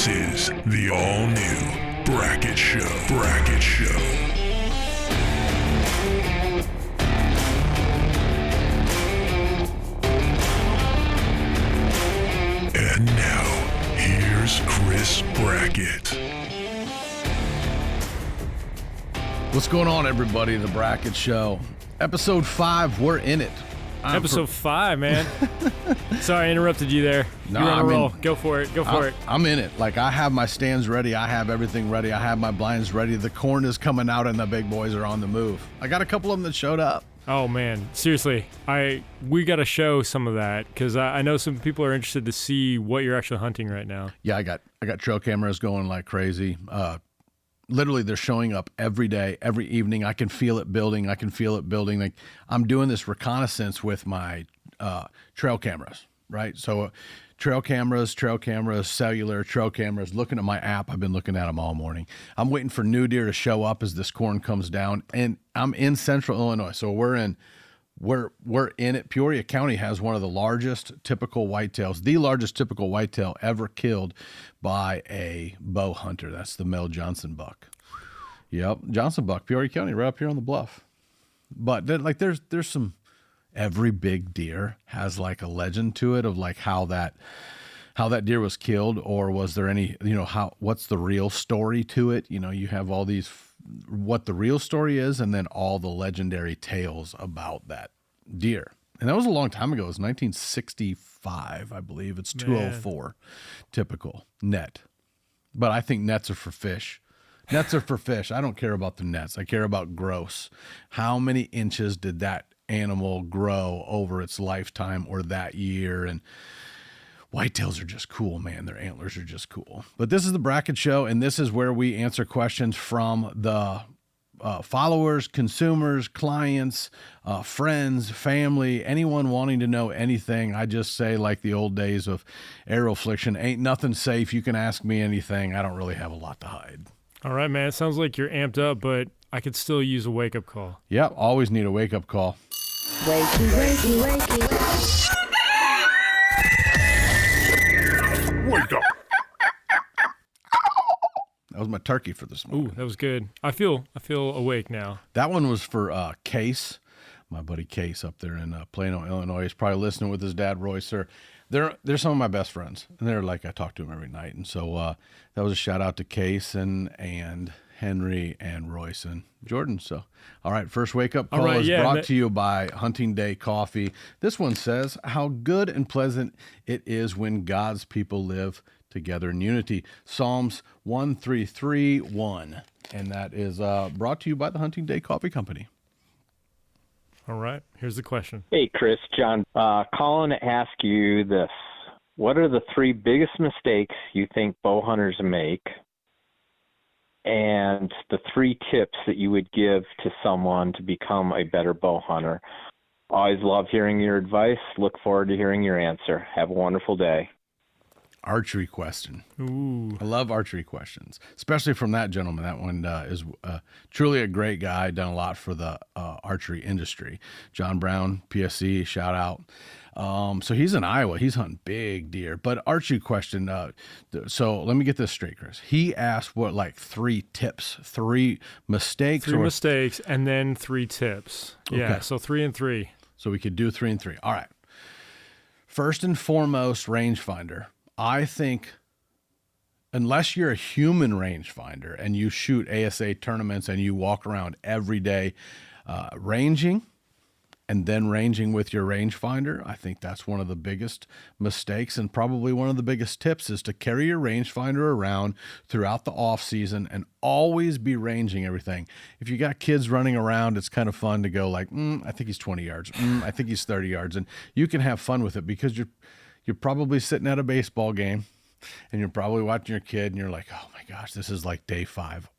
This is the all-new Brackett Show. Brackett Show. And now, here's Chris Brackett. What's going on, everybody? The Brackett Show. Episode 5, we're in it. Episode 5, man. Sorry I interrupted you there. No, You're on a I mean, roll. Go for it. Go for it. I'm in it. Like, I have my stands ready. I have everything ready. I have my blinds ready. The corn is coming out and the big boys are on the move. I got a couple of them that showed up. Oh, man. Seriously. We got to show some of that because I know some people are interested to see what you're actually hunting right now. Yeah, I got trail cameras going like crazy. Literally, they're showing up every day, every evening. I can feel it building. Like, I'm doing this reconnaissance with my trail cameras, right? So trail cameras, cellular trail cameras, looking at my app. I've been looking at them all morning. I'm waiting for new deer to show up as this corn comes down. And I'm in central Illinois. So we're in it. Peoria County has one of the largest typical whitetails, the largest typical whitetail ever killed by a bow hunter. That's the Mel Johnson buck. Yep, Johnson buck, Peoria County, right up here on the bluff. But like, there's some. Every big deer has like a legend to it of like how that deer was killed, or was there any, what's the real story to it? You have all these, what the real story is, and then all the legendary tales about that deer. And that was a long time ago. It was 1965, I believe. It's 204 typical net. But I think nets are for fish. Nets are for fish. I don't care about the nets. I care about gross. How many inches did that animal grow over its lifetime or that year? And whitetails are just cool, man. Their antlers are just cool. But this is the Brackett Show, and this is where we answer questions from the followers, consumers, clients, friends, family, anyone wanting to know anything. I just say, like the old days of arrow affliction, ain't nothing safe. You can ask me anything. I don't really have a lot to hide. All right, man. It sounds like you're amped up, but I could still use a wake-up call. Yep, always need a wake-up call. Wakey, wakey, wakey. Wake up. That was my turkey for this morning. Ooh, that was good. I feel awake now. That one was for Case, my buddy Case up there in Plano, Illinois. He's probably listening with his dad, Royce. They're some of my best friends, and they're like, I talk to them every night. And so that was a shout out to Case and Henry and Royce and Jordan. So, all right, first wake up call is brought to you by Hunting Day Coffee. This one says, how good and pleasant it is when God's people live together in unity. Psalms 133:1, and that is brought to you by the Hunting Day Coffee Company. All right, here's the question. Hey, Chris, John, calling to ask you this. What are the 3 biggest mistakes you think bow hunters make, and the 3 tips that you would give to someone to become a better bow hunter? Always love hearing your advice. Look forward to hearing your answer. Have a wonderful day. Archery question. Ooh. I love archery questions, especially from that gentleman. That one is truly a great guy, done a lot for the archery industry. John Brown, PSC, shout out. So he's in Iowa. He's hunting big deer. But archery question, so let me get this straight, Chris. He asked what, like 3 tips, 3 mistakes? 3 mistakes and then 3 tips. Okay. Yeah, so 3 and 3. So we could do 3 and 3. All right. First and foremost, rangefinder. I think unless you're a human rangefinder and you shoot ASA tournaments and you walk around every day ranging and then ranging with your rangefinder, I think that's one of the biggest mistakes, and probably one of the biggest tips is to carry your rangefinder around throughout the off season and always be ranging everything. If you got kids running around, it's kind of fun to go like, I think he's 20 yards. I think he's 30 yards. And you can have fun with it because you're probably sitting at a baseball game and you're probably watching your kid and you're like, oh my gosh, this is like day 5,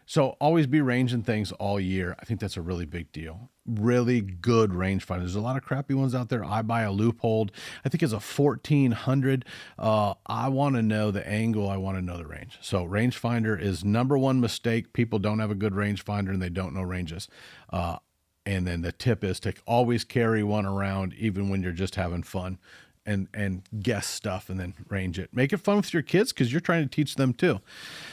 So always be ranging things all year. I think that's a really big deal. Really good rangefinder. There's a lot of crappy ones out there. I buy a Loophole. I think it's a 1400. I want to know the angle. I want to know the range. So rangefinder is number 1 mistake. People don't have a good rangefinder and they don't know ranges. And then the tip is to always carry one around, even when you're just having fun. and guess stuff and then range it. Make it fun with your kids because you're trying to teach them too.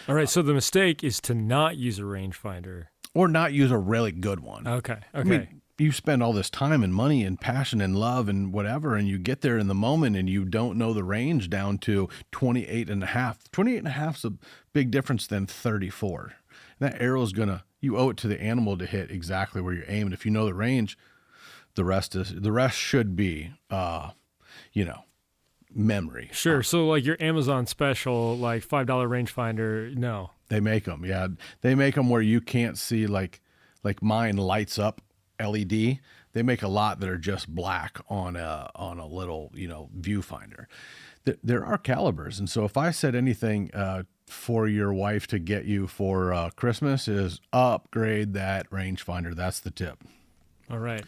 All right. So the mistake is to not use a rangefinder. Or not use a really good one. Okay. I mean, you spend all this time and money and passion and love and whatever, and you get there in the moment and you don't know the range down to 28 and a half. 28 and a half is a big difference than 34. And that arrow is you owe it to the animal to hit exactly where you're aiming. If you know the range, the rest should be, memory. Sure. So like your Amazon special, like $5 rangefinder, no. They make them. Yeah. They make them where you can't see like mine lights up LED. They make a lot that are just black on a little, viewfinder. There are calibers. And so if I said anything, for your wife to get you for Christmas is upgrade that rangefinder. That's the tip. All right.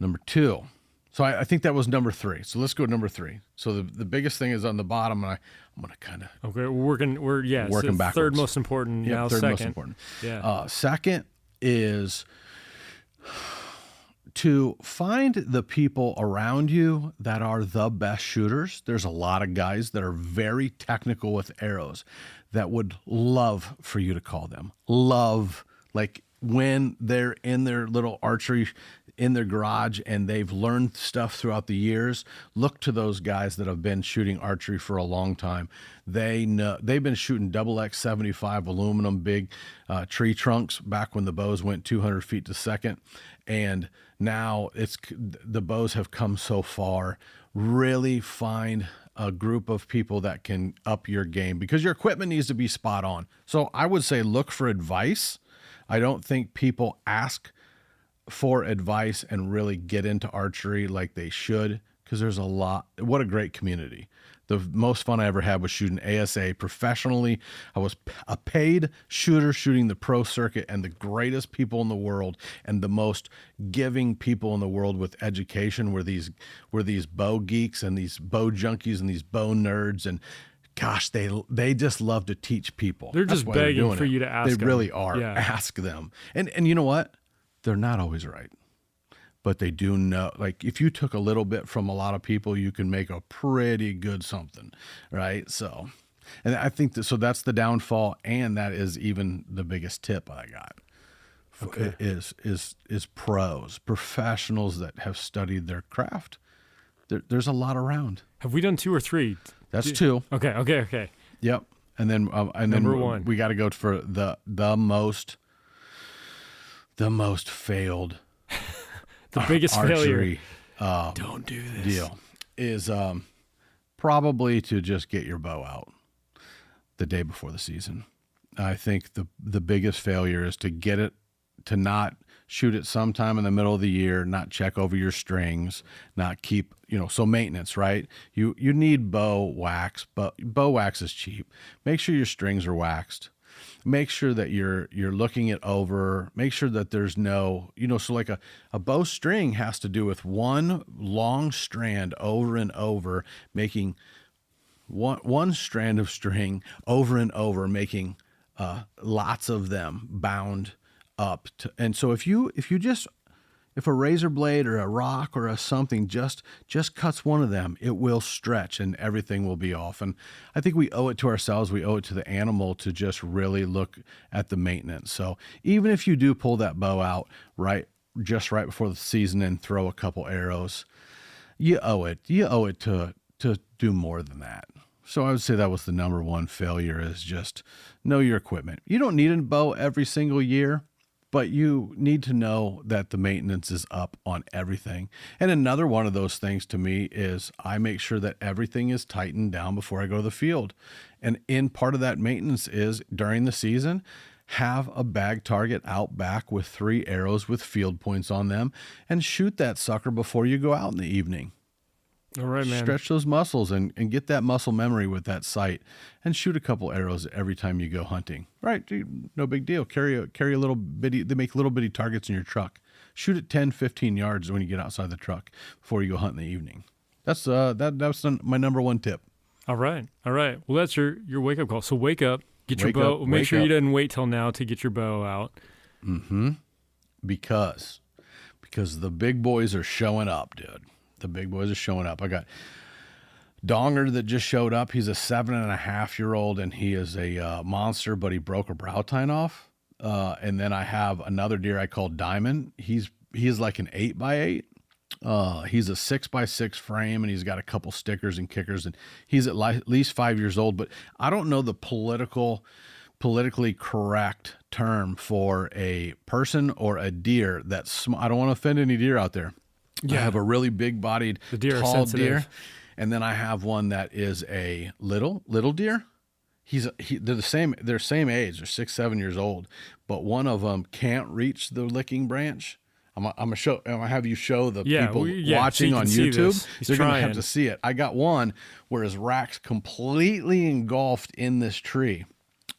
Number 2. So I think that was number 3. So let's go to number 3. So the biggest thing is on the bottom, and I'm going to kind of okay. Working so backwards. Third most important. Now third second. most important. Yeah. Second is to find the people around you that are the best shooters. There's a lot of guys that are very technical with arrows that would love for you to call them. Love, like when they're in their little archery in their garage and they've learned stuff throughout the years, look to those guys that have been shooting archery for a long time. They know they've been shooting XX75 aluminum big tree trunks back when the bows went 200 feet to second. And now the bows have come so far. Really find a group of people that can up your game because your equipment needs to be spot on. So I would say look for advice. I don't think people ask for advice and really get into archery like they should because there's a lot. What a great community. The most fun I ever had was shooting ASA professionally. I was a paid shooter shooting the pro circuit, and the greatest people in the world and the most giving people in the world with education were these bow geeks and these bow junkies and these bow nerds. And gosh, they just love to teach people. They're just begging for you to ask them. They really are. Yeah. Ask them. And you know what? They're not always right. But they do know, like if you took a little bit from a lot of people, you can make a pretty good something, right? So, and I think so that's the downfall, and that is even the biggest tip I got. Okay. Is pros, professionals that have studied their craft. There's a lot around. Have we done 2 or 3? That's 2. Okay. Yep. And then Number 1. We got to go for the most failed. The biggest archery, failure. Don't do this. Deal is probably to just get your bow out the day before the season. I think the biggest failure is to not shoot it sometime in the middle of the year, not check over your strings, not keep, so maintenance, right? You need bow wax, but bow wax is cheap. Make sure your strings are waxed. Make sure that you're looking it over. Make sure that there's no, so like a bow string has to do with one long strand over and over, making one strand of string over and over, making lots of them bound up. And so if a razor blade or a rock or a something just cuts one of them, it will stretch and everything will be off. And I think we owe it to ourselves. We owe it to the animal to just really look at the maintenance. So even if you do pull that bow out right before the season and throw a couple arrows, you owe it to do more than that. So I would say that was the number 1 failure is just know your equipment. You don't need a bow every single year, but you need to know that the maintenance is up on everything. And another one of those things to me is I make sure that everything is tightened down before I go to the field. And in part of that maintenance is during the season, have a bag target out back with 3 arrows with field points on them and shoot that sucker before you go out in the evening. All right, man. Stretch those muscles and get that muscle memory with that sight and shoot a couple arrows every time you go hunting. Right, dude, no big deal. Carry a little bitty, they make little bitty targets in your truck. Shoot at 10, 15 yards when you get outside the truck before you go hunt in the evening. That's my number 1 tip. All right. Well, that's your wake up call. So wake up, get your bow. Make sure you didn't wait till now to get your bow out. Mm-hmm. Because the big boys are showing up, dude. The big boys are showing up. donger that just showed up. He's a 7.5-year-old, and he is a monster, but he broke a brow tine off. And then I have another deer I call Diamond. He's like an 8x8. He's a 6x6 frame, and he's got a couple stickers and kickers, and he's at least 5 years old. But I don't know the politically correct term for a person or a deer that's I don't want to offend any deer out there. Yeah. I have a really big bodied, deer are tall sensitive. deer, and then I have one that is a little deer. They're the same. They're same age. They're 6-7 years old, but one of them can't reach the licking branch. I'm gonna have you show the people watching on YouTube. They're gonna have to see it. I got one where his rack's completely engulfed in this tree,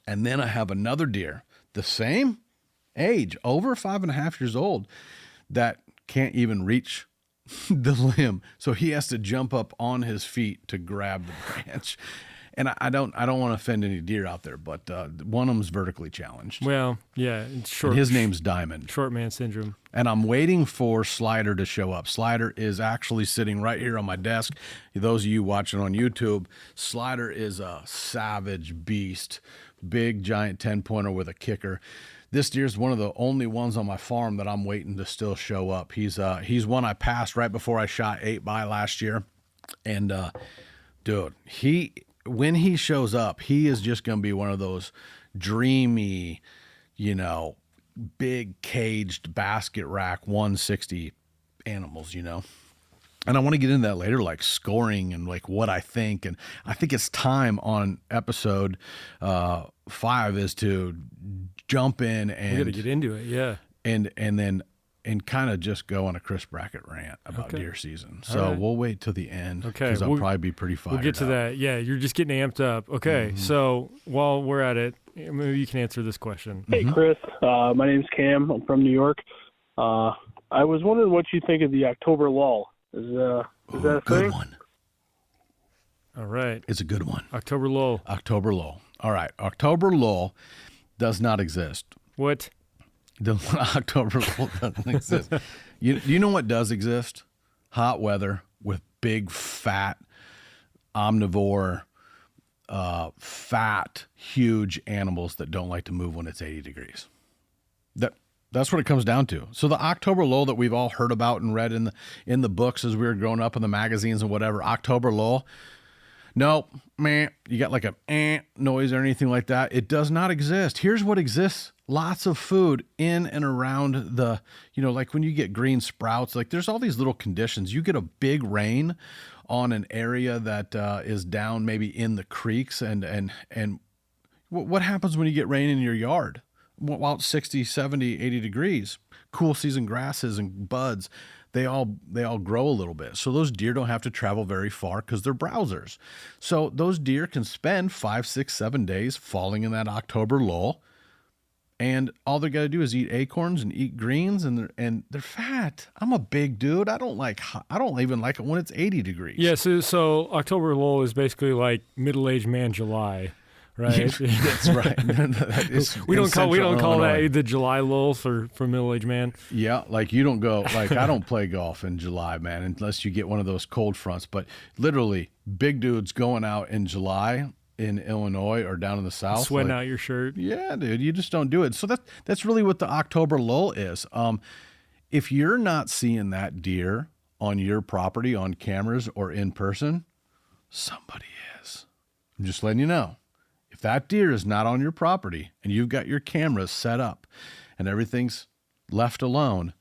and then I have another deer, the same age, over 5.5 years old, that can't even reach the limb. So he has to jump up on his feet to grab the branch. And I don't want to offend any deer out there, but one of them's vertically challenged. Well, yeah, it's short. And his name's Diamond. Short man syndrome. And I'm waiting for Slider to show up. Slider is actually sitting right here on my desk. Those of you watching on YouTube, Slider is a savage beast, big giant 10-pointer with a kicker. This deer's one of the only ones on my farm that I'm waiting to still show up. He's one I passed right before I shot 8x last year. And dude, when he shows up, he is just going to be one of those dreamy, big caged basket rack 160 animals, And I want to get into that later, like scoring and like what I think. And I think it's time on episode 5 is to jump in and we got to get into it. Yeah. And then kind of just go on a Chris Brackett rant about deer season. So we'll wait till the end. Okay. Because I'll probably be pretty fired We'll get to up. that. Yeah. You're just getting amped up. Okay. So while we're at it, maybe you can answer this question. Hey, Chris. My name's Cam. I'm from New York. I was wondering what you think of the October Lull. Is that a Good thing? one. All right. It's a good one. October Lull. October Lull. All right. October Lull does not exist. What? The October Lull doesn't exist. You know what does exist? Hot weather with big, fat, omnivore, fat, huge animals that don't like to move when it's 80 degrees. That's what it comes down to. So the October lull that we've all heard about and read in the books as we were growing up in the magazines and whatever, October lull, no, man, you got like a noise or anything like that. It does not exist. Here's what exists. Lots of food in and around the, like when you get green sprouts, like there's all these little conditions. You get a big rain on an area that is down maybe in the creeks and what happens when you get rain in your yard? While it's 60, 70, 80 degrees, cool season grasses and buds, they all grow a little bit. So those deer don't have to travel very far because they're browsers. So those deer can spend 5, 6, 7 days falling in that October lull. And all they got to do is eat acorns and eat greens, and they're fat. I'm a big dude. I don't even like it when it's 80 degrees. Yeah. So October lull is basically like middle-aged man July. Right. That's right. That is we don't call Illinois. that the July lull for middle-aged man. Yeah, like you don't go like I don't play golf in July, man, unless you get one of those cold fronts. But literally, big dudes going out in July in Illinois or down in the South, sweating out your shirt. Yeah, dude, you just don't do it. So that's really what the October lull is. If you're not seeing that deer on your property on cameras or in person, somebody is. I'm just letting you know. If that deer is not on your property and you've got your cameras set up and everything's left alone,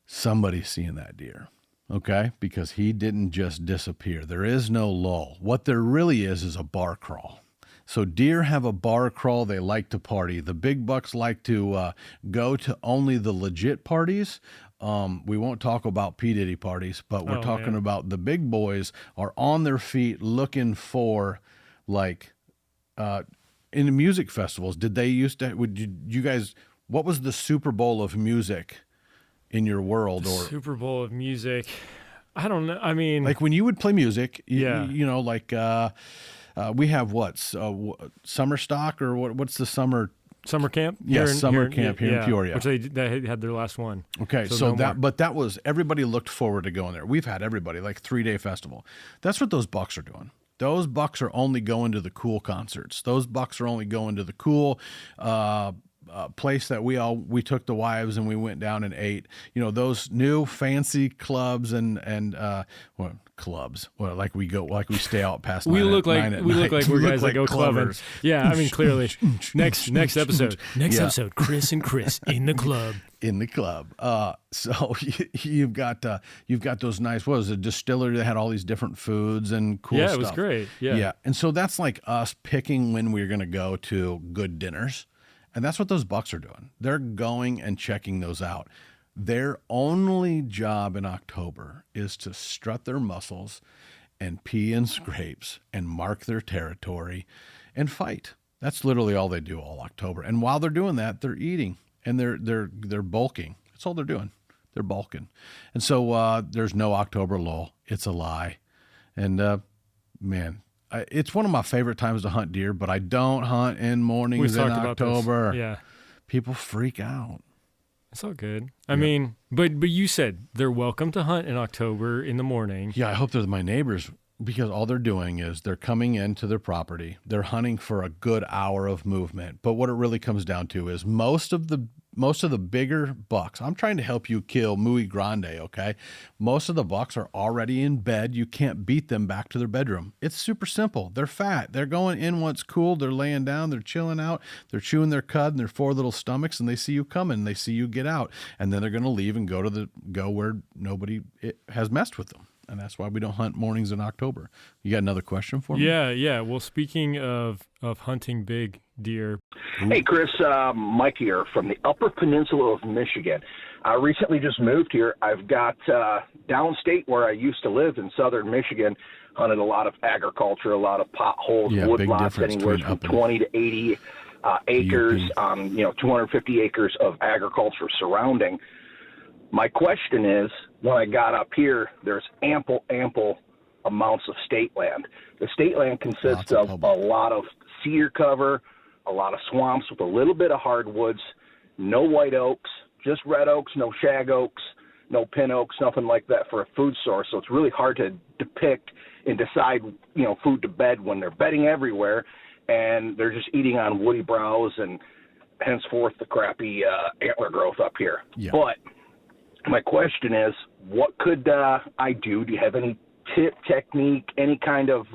somebody's seeing that deer, okay? Because he didn't just disappear. There is no lull. What there really is a bar crawl. So deer have a bar crawl. They like to party. The big bucks like to go to only the legit parties. We won't talk about P. Diddy parties, but we're talking about the big boys are on their feet looking for like... in the music festivals, did they used to, you guys, what was the Super Bowl of music in your world? Or Super Bowl of music? I don't know. I mean, like when you would play music, yeah. Like we have summer stock or what's the summer Summer camp? Yes, summer camp here in Peoria. Which they had their last one. Okay, so that was, everybody looked forward to going there. We've had everybody, like 3-day festival. That's what those bucks are doing. Those bucks are only going to the cool concerts. Those bucks are only going to the cool place that we took the wives and we went down and ate. You know, those new fancy clubs and clubs. Well, like we stay out past. We look like we're guys that go clubbing. Yeah, I mean, clearly. Next episode. Episode. Chris and Chris in the club. In the club. So you've got those nice. What was it? A distillery that had all these different foods and cool stuff. Yeah, it was great. Yeah. And so that's like us picking when we're going to go to good dinners. And that's what those bucks are doing. They're going and checking those out. Their only job in October is to strut their muscles and pee in scrapes and mark their territory and fight. That's literally all they do all October. And while they're doing that, they're eating and they're bulking. That's all they're doing. They're bulking. And so there's no October lull. It's a lie. And man, it's one of my favorite times to hunt deer, but I don't hunt in mornings in October. Yeah. People freak out. It's all good. I mean, but you said they're welcome to hunt in October in the morning. Yeah, I hope they're my neighbors, because all they're doing is they're coming into their property. They're hunting for a good hour of movement. But what it really comes down to is most of the bigger bucks. I'm trying to help you kill Muy Grande, okay? Most of the bucks are already in bed. You can't beat them back to their bedroom. It's super simple. They're fat. They're going in when it's cool. They're laying down. They're chilling out. They're chewing their cud and their 4 little stomachs, and they see you coming. They see you get out, and then they're going to leave and go where nobody has messed with them. And that's why we don't hunt mornings in October. You got another question for me? Yeah. Well, speaking of hunting big deer. Hey, Chris, Mike here from the Upper Peninsula of Michigan. I recently just moved here. I've got downstate where I used to live in southern Michigan, hunted a lot of agriculture, a lot of potholes, woodlots, anywhere from 20 to 80 acres, 250 acres of agriculture surrounding. My question is, when I got up here, there's ample amounts of state land. The state land consists of a lot of cedar cover, a lot of swamps with a little bit of hardwoods, no white oaks, just red oaks, no shag oaks, no pin oaks, nothing like that for a food source. So it's really hard to depict and decide, food to bed when they're bedding everywhere and they're just eating on woody browse and henceforth the crappy antler growth up here. Yeah. But my question is, what could I do? Do you have any tip, technique, any kind of,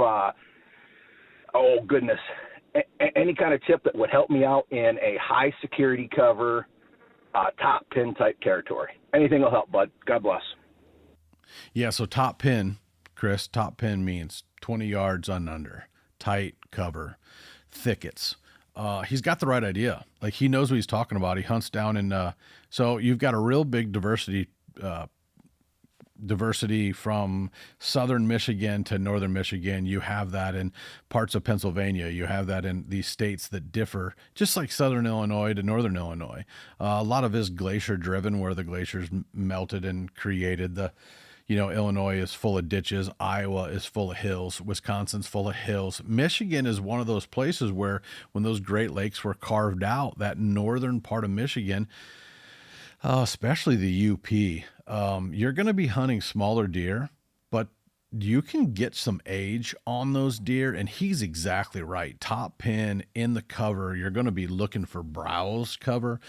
any kind of tip that would help me out in a high security cover, top pin type territory? Anything will help, bud. God bless. Yeah, so top pin, Chris, top pin means 20 yards and under, tight cover, thickets. He's got the right idea. Like, he knows what he's talking about. He hunts down in, so you've got a real big diversity from southern Michigan to northern Michigan. You have that in parts of Pennsylvania. You have that in these states that differ, just like southern Illinois to northern Illinois. A lot of it is glacier driven, where the glaciers melted and created the, Illinois is full of ditches. Iowa is full of hills. Wisconsin's full of hills. Michigan is one of those places where when those Great Lakes were carved out, that northern part of Michigan, especially the UP, you're going to be hunting smaller deer, but you can get some age on those deer. And he's exactly right. Top pin in the cover. You're going to be looking for browse cover.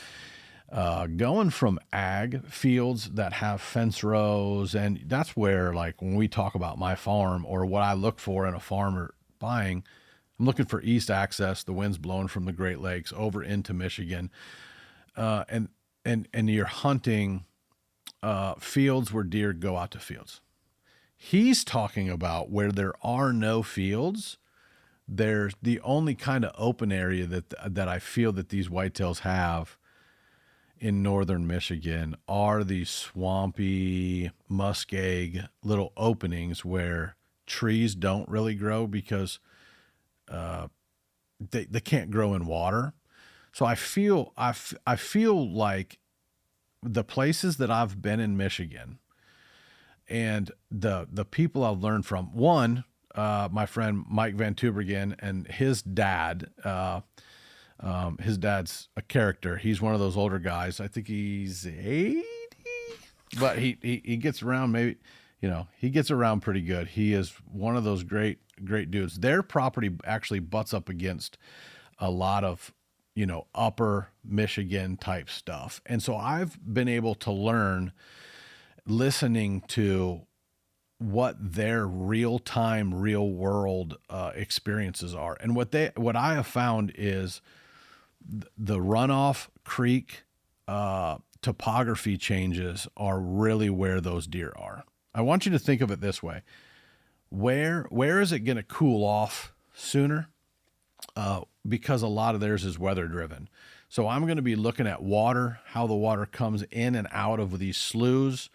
Going from ag fields that have fence rows, and that's where, like, when we talk about my farm or what I look for in a farmer buying, I'm looking for east access. The wind's blowing from the Great Lakes over into Michigan, and you're hunting fields where deer go out to fields. He's talking about where there are no fields. There's the only kind of open area that I feel that these whitetails have in northern Michigan are these swampy, muskeg little openings where trees don't really grow because they can't grow in water. So I feel like the places that I've been in Michigan and the people I've learned from, one, my friend Mike Van Tubergen and his dad, His dad's a character. He's one of those older guys. I think he's 80, but he gets around. Maybe, he gets around pretty good. He is one of those great dudes. Their property actually butts up against a lot of, upper Michigan type stuff. And so I've been able to learn listening to what their real-time, real-world experiences are. And what I have found is the runoff creek topography changes are really where those deer are. I want you to think of it this way. Where is it going to cool off sooner? Because a lot of theirs is weather driven. So I'm going to be looking at water, how the water comes in and out of these sloughs,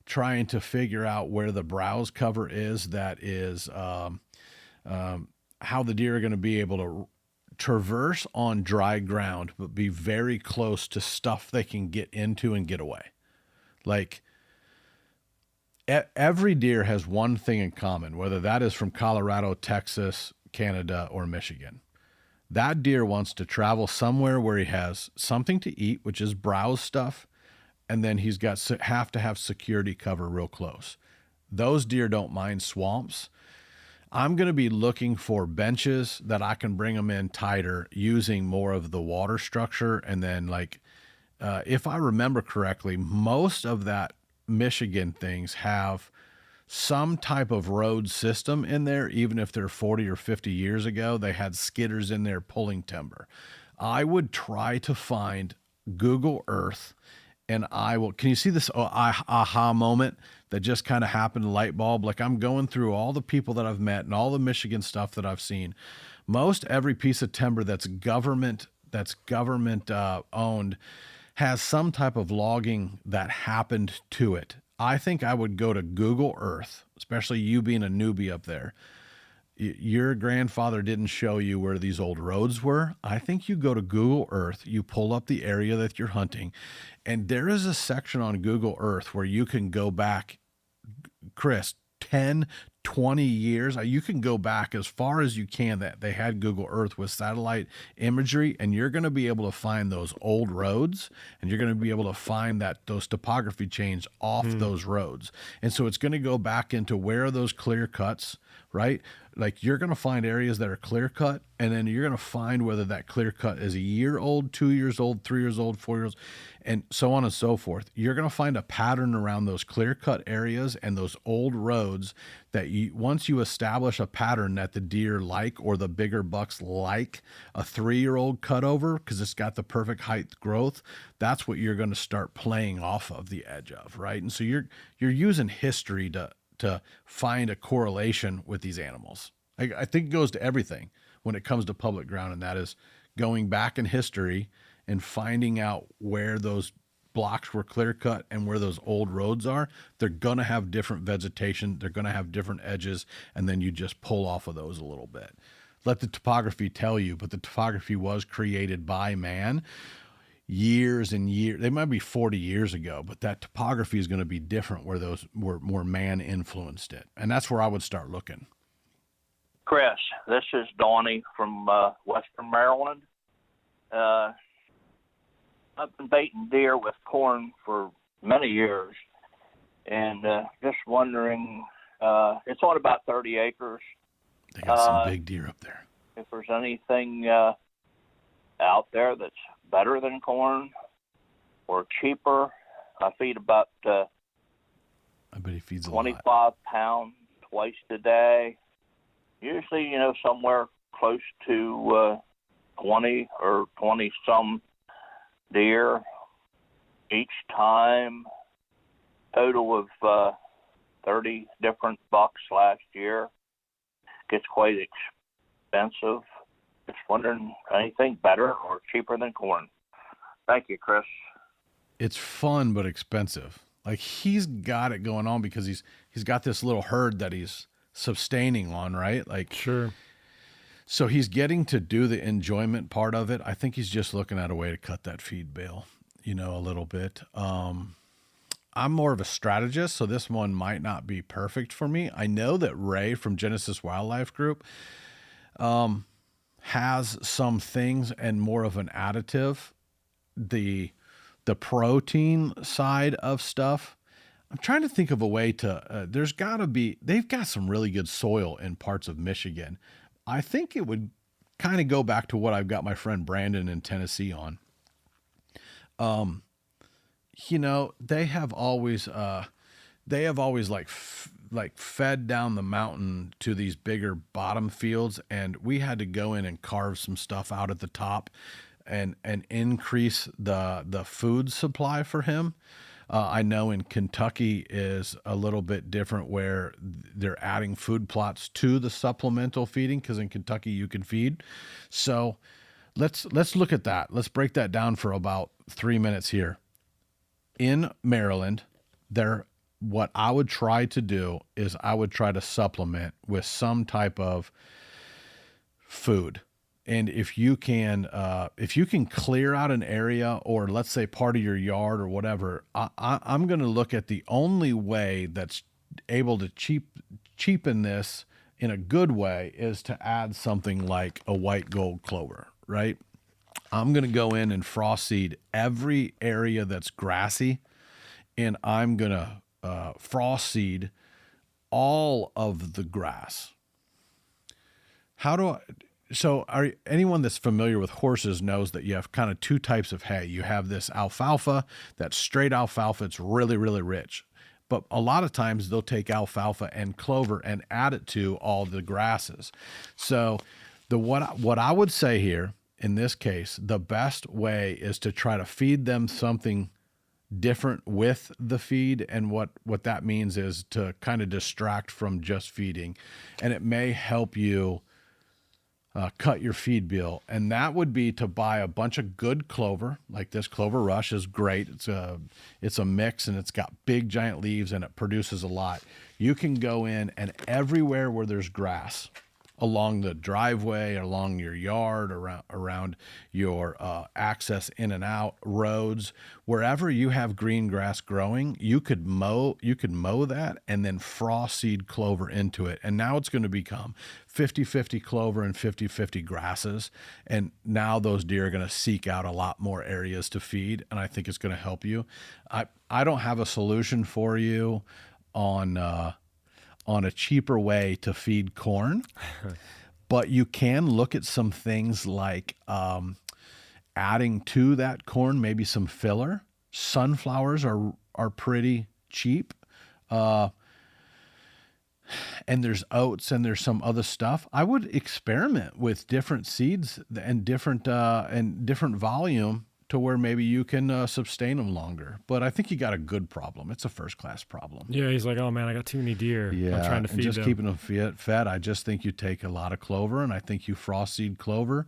trying to figure out where the browse cover is. That is how the deer are going to be able to traverse on dry ground, but be very close to stuff they can get into and get away. Like every deer has one thing in common, whether that is from Colorado, Texas, Canada, or Michigan. That deer wants to travel somewhere where he has something to eat, which is browse stuff, and then he's got have to have security cover real close. Those deer don't mind swamps. I'm going to be looking for benches that I can bring them in tighter using more of the water structure. And then if I remember correctly, most of that Michigan things have some type of road system in there. Even if they're 40 or 50 years ago, they had skidders in there pulling timber. I would try to find Google Earth, and can you see this aha moment that just kind of happened, light bulb? Like, I'm going through all the people that I've met and all the Michigan stuff that I've seen. Most every piece of timber that's government owned has some type of logging that happened to it. I think I would go to Google Earth, especially you being a newbie up there. Your grandfather didn't show you where these old roads were. I think you go to Google Earth, you pull up the area that you're hunting, and there is a section on Google Earth where you can go back, Chris, 10, 20 years. You can go back as far as you can that they had Google Earth with satellite imagery, and you're going to be able to find those old roads, and you're going to be able to find those topography change off those roads. And so it's going to go back into where are those clear cuts, right? Like, you're going to find areas that are clear cut, and then you're going to find whether that clear cut is a year old, 2 years old, 3 years old, 4 years, and so on and so forth. You're going to find a pattern around those clear cut areas and those old roads that once you establish a pattern that the deer like, or the bigger bucks like a 3-year-old cutover because it's got the perfect height growth, that's what you're going to start playing off of the edge of, right? And so you're using history to find a correlation with these animals. I think it goes to everything when it comes to public ground, and that is going back in history and finding out where those blocks were clear cut and where those old roads are. They're going to have different vegetation. They're going to have different edges. And then you just pull off of those a little bit. Let the topography tell you, but the topography was created by man years and years. They might be 40 years ago, but that topography is going to be different where those were more man influenced it. And that's where I would start looking. Chris, this is Donnie from Western Maryland. I've been baiting deer with corn for many years, and just wondering, it's on about 30 acres. They got some big deer up there. If there's anything out there that's better than corn or cheaper. I feed about I bet he feeds 25 pounds twice a day. Usually, somewhere close to 20 or 20-some deer each time. Total of 30 different bucks last year. Gets quite expensive. Just wondering, anything better or cheaper than corn? Thank you, Chris. It's fun but expensive. Like, he's got it going on because he's got this little herd that he's sustaining on, right? Like, sure. So he's getting to do the enjoyment part of it. I think he's just looking at a way to cut that feed bill, a little bit. I'm more of a strategist, so this one might not be perfect for me. I know that Ray from Genesis Wildlife Group has some things and more of an additive. The protein side of stuff, I'm trying to think of a way to, they've got some really good soil in parts of Michigan. I think it would kind of go back to what I've got my friend Brandon in Tennessee on. They have always like fed down the mountain to these bigger bottom fields, and we had to go in and carve some stuff out at the top and increase the food supply for him. I know in Kentucky is a little bit different, where they're adding food plots to the supplemental feeding, because in Kentucky you can feed. So let's look at that. Let's break that down for about 3 minutes here. In Maryland, what I would try to do is I would try to supplement with some type of food. And if you can clear out an area, or let's say part of your yard or whatever, I'm going to look at the only way that's able to cheapen this in a good way is to add something like a white gold clover, right? I'm going to go in and frost seed every area that's grassy, and I'm going to frost seed all of the grass. Anyone that's familiar with horses knows that you have kind of two types of hay. You have this alfalfa, that's straight alfalfa. It's really, really rich. But a lot of times they'll take alfalfa and clover and add it to all the grasses. So what I would say here in this case, the best way is to try to feed them something different with the feed. And what that means is to kind of distract from just feeding. And it may help you cut your feed bill, and that would be to buy a bunch of good clover. Like this Clover Rush is great. It's a mix, and it's got big giant leaves, and it produces a lot. You can go in, and everywhere where there's grass, along the driveway, along your yard, around your access in and out roads, wherever you have green grass growing, you could mow that and then frost seed clover into it. And now it's going to become 50-50 clover and 50-50 grasses. And now those deer are going to seek out a lot more areas to feed. And I think it's going to help you. I don't have a solution for you on a cheaper way to feed corn, but you can look at some things like adding to that corn, maybe some filler. Sunflowers are pretty cheap. And there's oats and there's some other stuff. I would experiment with different seeds and different volume to where maybe you can sustain them longer. But I think you got a good problem. It's a first-class problem. Yeah, he's like, oh, man, I got too many deer. Yeah, I'm trying to feed them. Keeping them fed. I just think you take a lot of clover, and I think you frost seed clover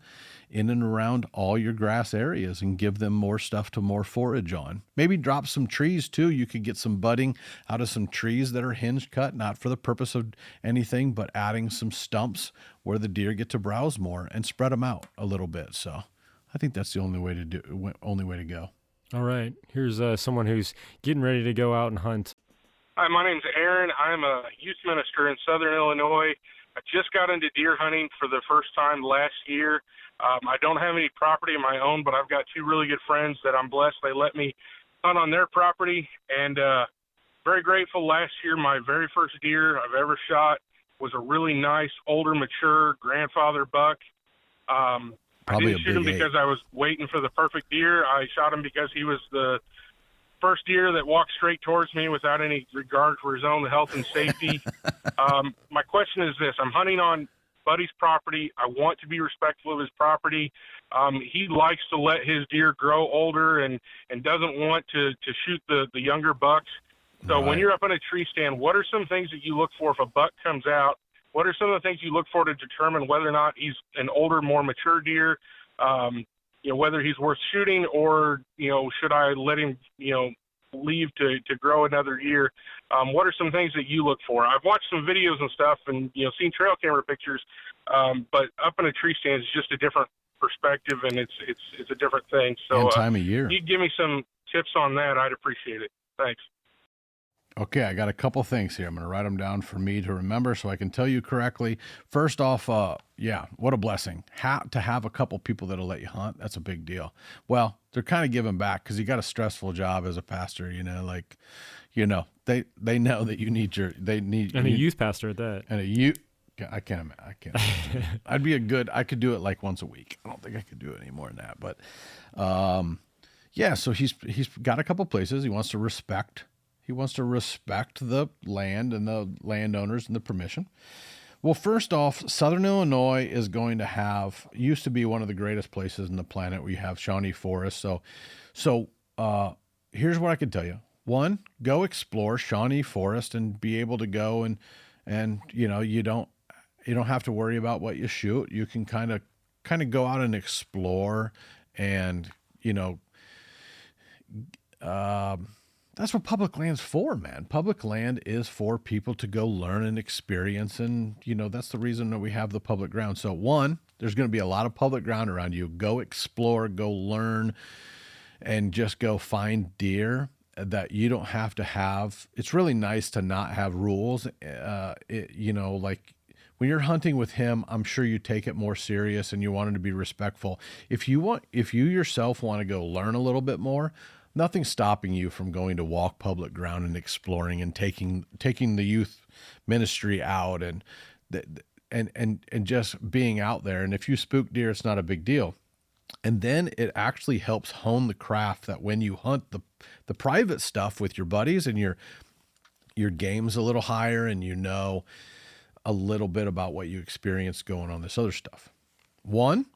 in and around all your grass areas and give them more stuff to more forage on. Maybe drop some trees, too. You could get some budding out of some trees that are hinge cut, not for the purpose of anything, but adding some stumps where the deer get to browse more, and spread them out a little bit. So I think that's the only way to go. All right. Here's someone who's getting ready to go out and hunt. Hi, my name's Aaron. I'm a youth minister in Southern Illinois. I just got into deer hunting for the first time last year. I don't have any property of my own, but I've got two really good friends that I'm blessed. They let me hunt on their property, and very grateful. Last year, my very first deer I've ever shot was a really nice, older, mature grandfather buck. I didn't shoot him because I was waiting for the perfect deer. I shot him because he was the first deer that walked straight towards me without any regard for his own health and safety. My question is this. I'm hunting on Buddy's property. I want to be respectful of his property. He likes to let his deer grow older and doesn't want to shoot the younger bucks. So When you're up on a tree stand, what are some things that you look for if a buck comes out? What are some of the things you look for to determine whether or not he's an older, more mature deer, whether he's worth shooting or, should I let him, leave to grow another year? What are some things that you look for? I've watched some videos and stuff and, seen trail camera pictures, but up in a tree stand is just a different perspective and it's a different thing. So and time of year. If you'd give me some tips on that, I'd appreciate it. Thanks. Okay, I got a couple things here. I'm going to write them down for me to remember so I can tell you correctly. First off, yeah, what a blessing. To have a couple people that'll let you hunt, that's a big deal. Well, they're kind of giving back because you got a stressful job as a pastor, they know that you need and a youth pastor at that. And I can't. I could do it like once a week. I don't think I could do it any more than that. But, yeah, so he's got a couple places. He wants to respect the land and the landowners and the permission. Well, first off, Southern Illinois is going to used to be one of the greatest places in the planet. We have Shawnee Forest. So here's what I can tell you. One, go explore Shawnee Forest and be able to go and you don't have to worry about what you shoot. You can kind of go out and explore and, that's what public land's for, man. Public land is for people to go learn and experience. And, that's the reason that we have the public ground. So one, there's going to be a lot of public ground around you. Go explore, go learn, and just go find deer that you don't have to have. It's really nice to not have rules. Like when you're hunting with him, I'm sure you take it more serious and you want him to be respectful. If you yourself want to go learn a little bit more, nothing's stopping you from going to walk public ground and exploring and taking the youth ministry out and just being out there. And if you spook deer, it's not a big deal. And then it actually helps hone the craft that when you hunt the private stuff with your buddies and your game's a little higher and a little bit about what you experience going on this other stuff. One,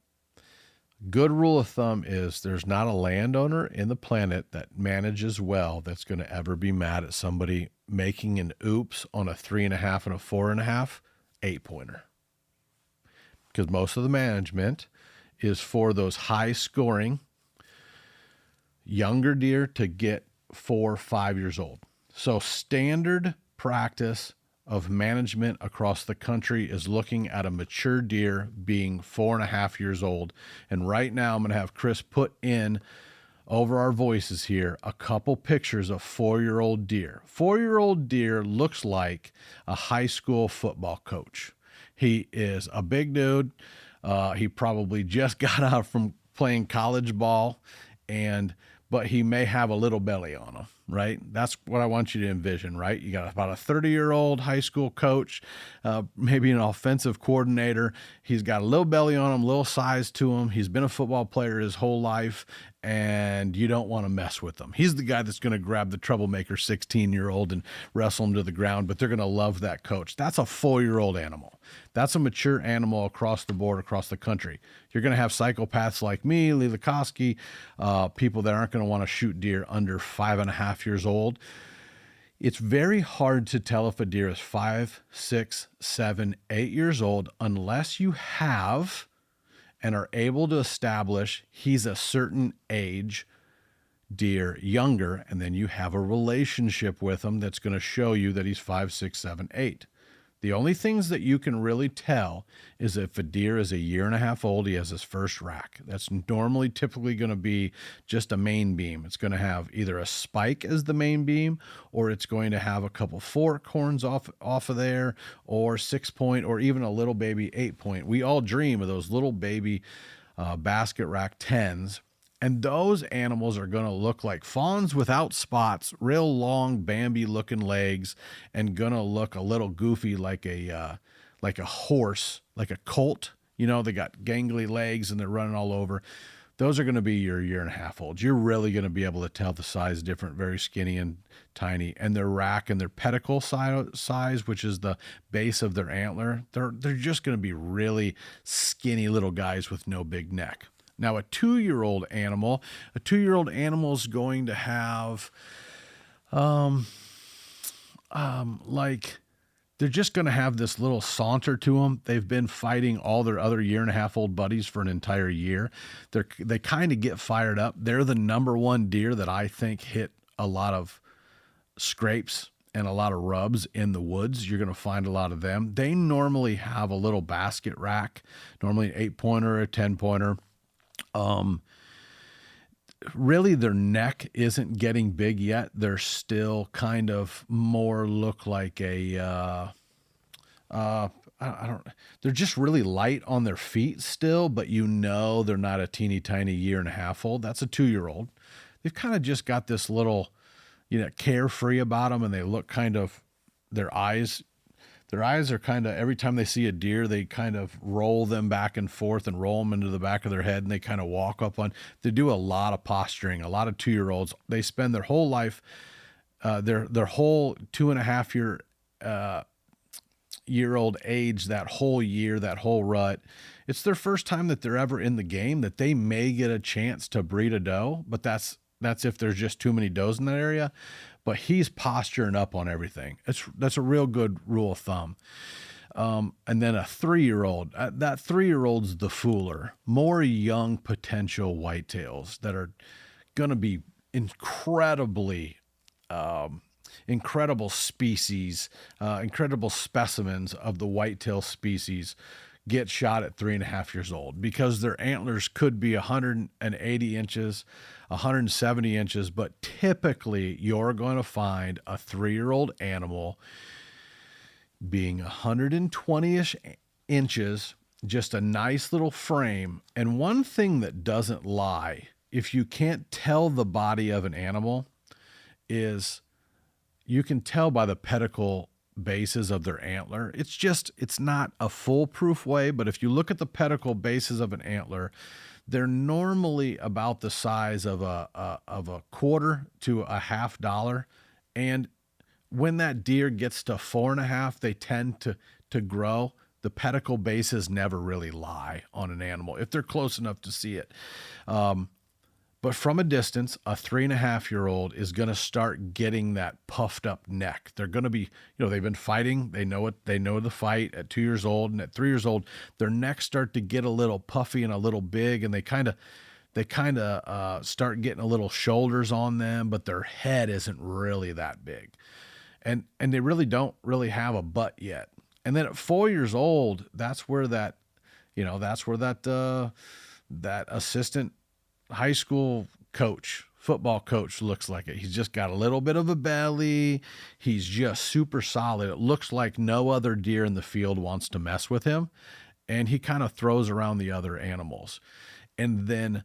good rule of thumb is there's not a landowner in the planet that manages well that's going to ever be mad at somebody making an oops on a 3.5 and a 4.5 8-pointer. Because most of the management is for those high scoring younger deer to get 4 or 5 years old. So standard practice of management across the country is looking at a mature deer being 4.5 years old. And right now I'm going to have Chris put in over our voices here a couple pictures of 4-year-old deer. 4-year-old deer looks like a high school football coach. He is a big dude. He probably just got out from playing college ball, but he may have a little belly on him, right? That's what I want you to envision, right? You got about a 30-year-old high school coach, maybe an offensive coordinator. He's got a little belly on him, little size to him. He's been a football player his whole life, and you don't want to mess with him. He's the guy that's going to grab the troublemaker 16-year-old and wrestle him to the ground, but they're going to love that coach. That's a 4-year-old animal. That's a mature animal across the board, across the country. You're going to have psychopaths like me, Lee Lukoski, people that aren't going to want to shoot deer under 5.5 years old. It's very hard to tell if a deer is 5, 6, 7, 8 years old unless you have and are able to establish he's a certain age deer, younger, and then you have a relationship with him that's going to show you that he's 5, 6, 7, 8. The only things that you can really tell is if a deer is 1.5 years old, he has his first rack. That's typically going to be just a main beam. It's going to have either a spike as the main beam, or it's going to have a couple fork horns off of there, or 6-point, or even a little baby 8-point. We all dream of those little baby basket rack 10s. And those animals are going to look like fawns without spots, real long Bambi looking legs, and going to look a little goofy like a horse, like a colt. They got gangly legs and they're running all over. Those are going to be your 1.5 years olds. You're really going to be able to tell the size different, very skinny and tiny. And their rack and their pedicle size, which is the base of their antler, they're just going to be really skinny little guys with no big neck. Now, a 2-year-old animal is going to have, they're just going to have this little saunter to them. They've been fighting all their other 1.5-year-old buddies for an entire year. They kind of get fired up. They're the number one deer that I think hit a lot of scrapes and a lot of rubs in the woods. You're going to find a lot of them. They normally have a little basket rack, normally an 8-pointer or a 10-pointer. really their neck isn't getting big yet. They're still kind of more look like a, I don't, they're just really light on their feet still, but you know, they're not a teeny tiny 1.5 year old. That's a 2-year-old. They've kind of just got this little, carefree about them, and they look kind of, their eyes are kind of, every time they see a deer, they kind of roll them back and forth and roll them into the back of their head, and they kind of walk up on, they do a lot of posturing. A lot of 2-year-olds, they spend their whole life, their whole 2.5-year-old age, that whole year, that whole rut. It's their first time that they're ever in the game, that they may get a chance to breed a doe, but that's if there's just too many does in that area. But he's posturing up on everything. That's a real good rule of thumb. And then a 3-year-old, that 3-year-old's the fooler. More young potential whitetails that are going to be incredible species, incredible specimens of the whitetail species get shot at 3.5 years old, because their antlers could be 180 inches, 170 inches, but typically you're going to find a 3-year-old animal being 120-ish inches, just a nice little frame. And one thing that doesn't lie, if you can't tell the body of an animal, is you can tell by the pedicle bases of their antler. It's not a foolproof way, but if you look at the pedicle bases of an antler, they're normally about the size of a quarter to a $50. And when that deer gets to 4.5, they tend to grow. The pedicle bases never really lie on an animal if they're close enough to see it. But from a distance, a 3.5-year-old is going to start getting that puffed up neck. They're going to be, they've been fighting. They know it. They know the fight at 2 years old, and at 3 years old, their necks start to get a little puffy and a little big, and they kind of start getting a little shoulders on them, but their head isn't really that big, and they really don't really have a butt yet. And then at 4 years old, that's where that assistant high school coach, football coach looks like it. He's just got a little bit of a belly. He's just super solid. It looks like no other deer in the field wants to mess with him. And he kind of throws around the other animals. And then,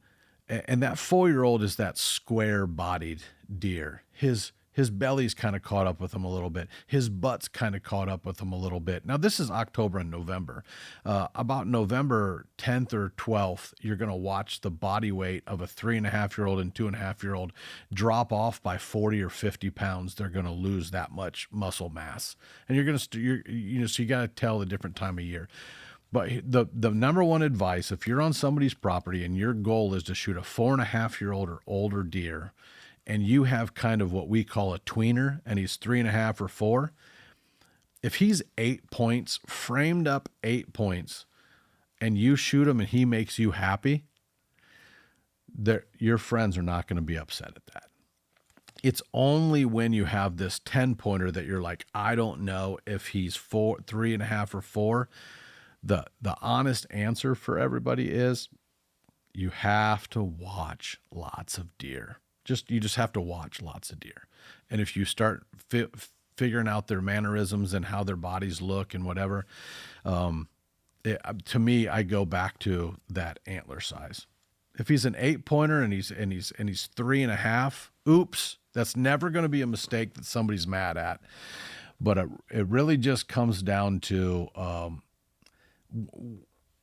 and that 4-year-old is that square bodied deer. His belly's kind of caught up with him a little bit. His butt's kind of caught up with him a little bit. Now, this is October and November. About November 10th or 12th, you're going to watch the body weight of a 3.5-year-old and 2.5-year-old drop off by 40 or 50 pounds. They're going to lose that much muscle mass. And so you got to tell the different time of year. But the number one advice, if you're on somebody's property and your goal is to shoot a 4.5-year-old or older deer, and you have kind of what we call a tweener, and he's 3.5 or 4, if he's 8 points, framed up 8 points, and you shoot him and he makes you happy, your friends are not going to be upset at that. It's only when you have this 10-pointer that you're like, I don't know if he's 3.5 or 4. The honest answer for everybody is you have to watch lots of deer. You just have to watch lots of deer. And if you start figuring out their mannerisms and how their bodies look and whatever, to me, I go back to that antler size. If he's an 8-pointer and he's 3.5, oops, that's never going to be a mistake that somebody's mad at. But it really just comes down to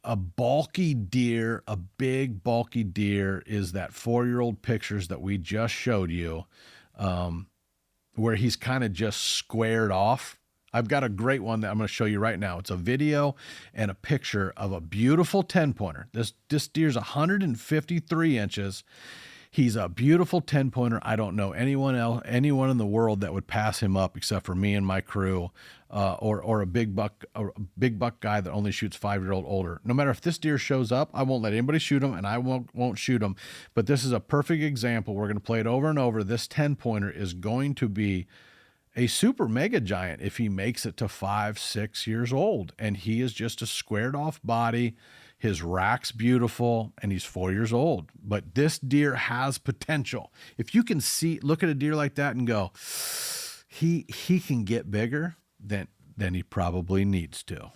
a bulky deer, a big bulky deer is that 4-year-old pictures that we just showed you, where he's kind of just squared off. I've got a great one that I'm going to show you right now. It's a video and a picture of a beautiful 10-pointer. This deer's 153 inches. He's a beautiful 10-pointer. I don't know anyone in the world that would pass him up except for me and my crew, or a big buck guy that only shoots 5-year-old older. No matter if this deer shows up, I won't let anybody shoot him, and I won't shoot him. But this is a perfect example. We're going to play it over and over. This 10-pointer is going to be a super mega giant if he makes it to 5-6 years old, and he is just a squared off body. His rack's beautiful, and he's 4 years old. But this deer has potential. If you can look at a deer like that and go, he can get bigger, then he probably needs to.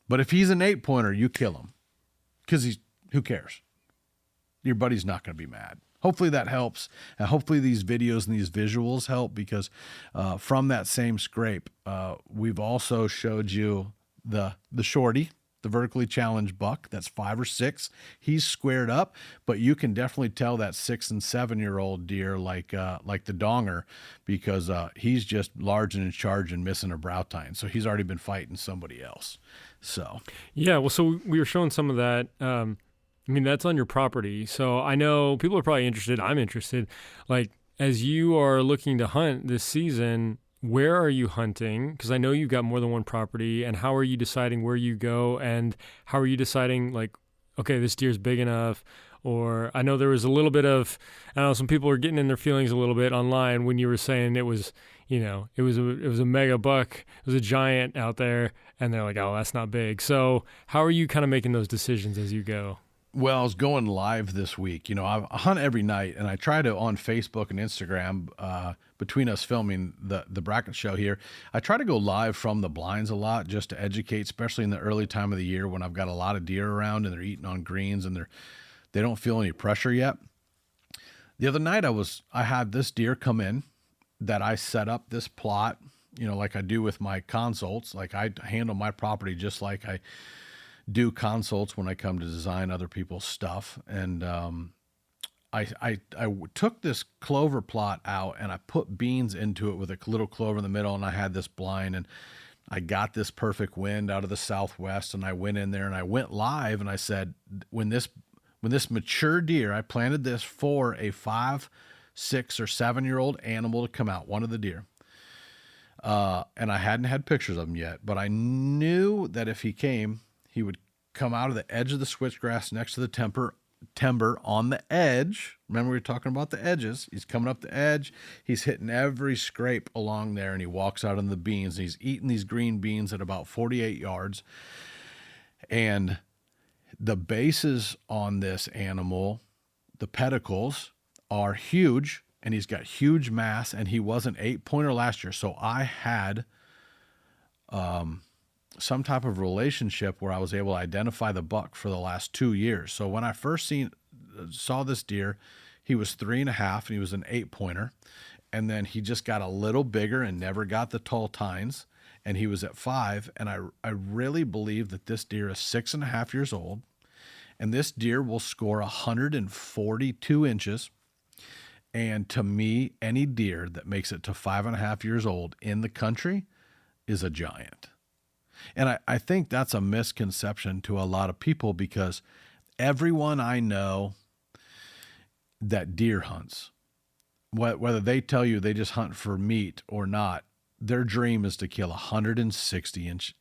But if he's an 8-pointer, you kill him, because who cares? Your buddy's not going to be mad. Hopefully that helps. And hopefully these videos and these visuals help, because from that same scrape, we've also showed you the shorty, the vertically challenged buck. That's 5 or 6. He's squared up, but you can definitely tell that 6 and 7-year-old deer like the donger, because he's just large and in charge and missing a brow tine. So he's already been fighting somebody else. So yeah, well, so we were showing some of that. I mean, that's on your property. So I know people are probably interested. I'm interested. Like, as you are looking to hunt this season, where are you hunting? Because I know you've got more than one property. And how are you deciding where you go? And how are you deciding, like, okay, this deer's big enough? Or I know there was a little bit of, I don't know, some people were getting in their feelings a little bit online when you were saying it was, it was a mega buck, it was a giant out there, and they're like, oh, that's not big. So how are you kind of making those decisions as you go? Well, I was going live this week. I hunt every night, and I try to, on Facebook and Instagram, between us filming the Brackett Show here, I try to go live from the blinds a lot, just to educate, especially in the early time of the year when I've got a lot of deer around and they're eating on greens and they don't feel any pressure yet. The other night I had this deer come in that I set up this plot, like I do with my consults. Like, I handle my property just like I do consults when I come to design other people's stuff. And I took this clover plot out and I put beans into it with a little clover in the middle, and I had this blind, and I got this perfect wind out of the southwest, and I went in there and I went live, and I said, when this mature deer, I planted this for a 5, 6, or 7-year-old animal to come out, one of the deer. And I hadn't had pictures of him yet, but I knew that if he came, he would come out of the edge of the switchgrass next to the timber on the edge. Remember, we were talking about the edges. He's coming up the edge. He's hitting every scrape along there, and he walks out on the beans. And he's eating these green beans at about 48 yards. And the bases on this animal, the pedicles, are huge, and he's got huge mass, and he was an 8-pointer last year. So I had some type of relationship where I was able to identify the buck for the last 2 years. So when I first saw this deer, he was 3.5, and he was an 8-pointer. And then he just got a little bigger and never got the tall tines. And he was at 5. And I really believe that this deer is 6.5 years old. And this deer will score 142 inches. And to me, any deer that makes it to 5.5 years old in the country is a giant. And I think that's a misconception to a lot of people, because everyone I know that deer hunts, whether they tell you they just hunt for meat or not, their dream is to kill 160-inch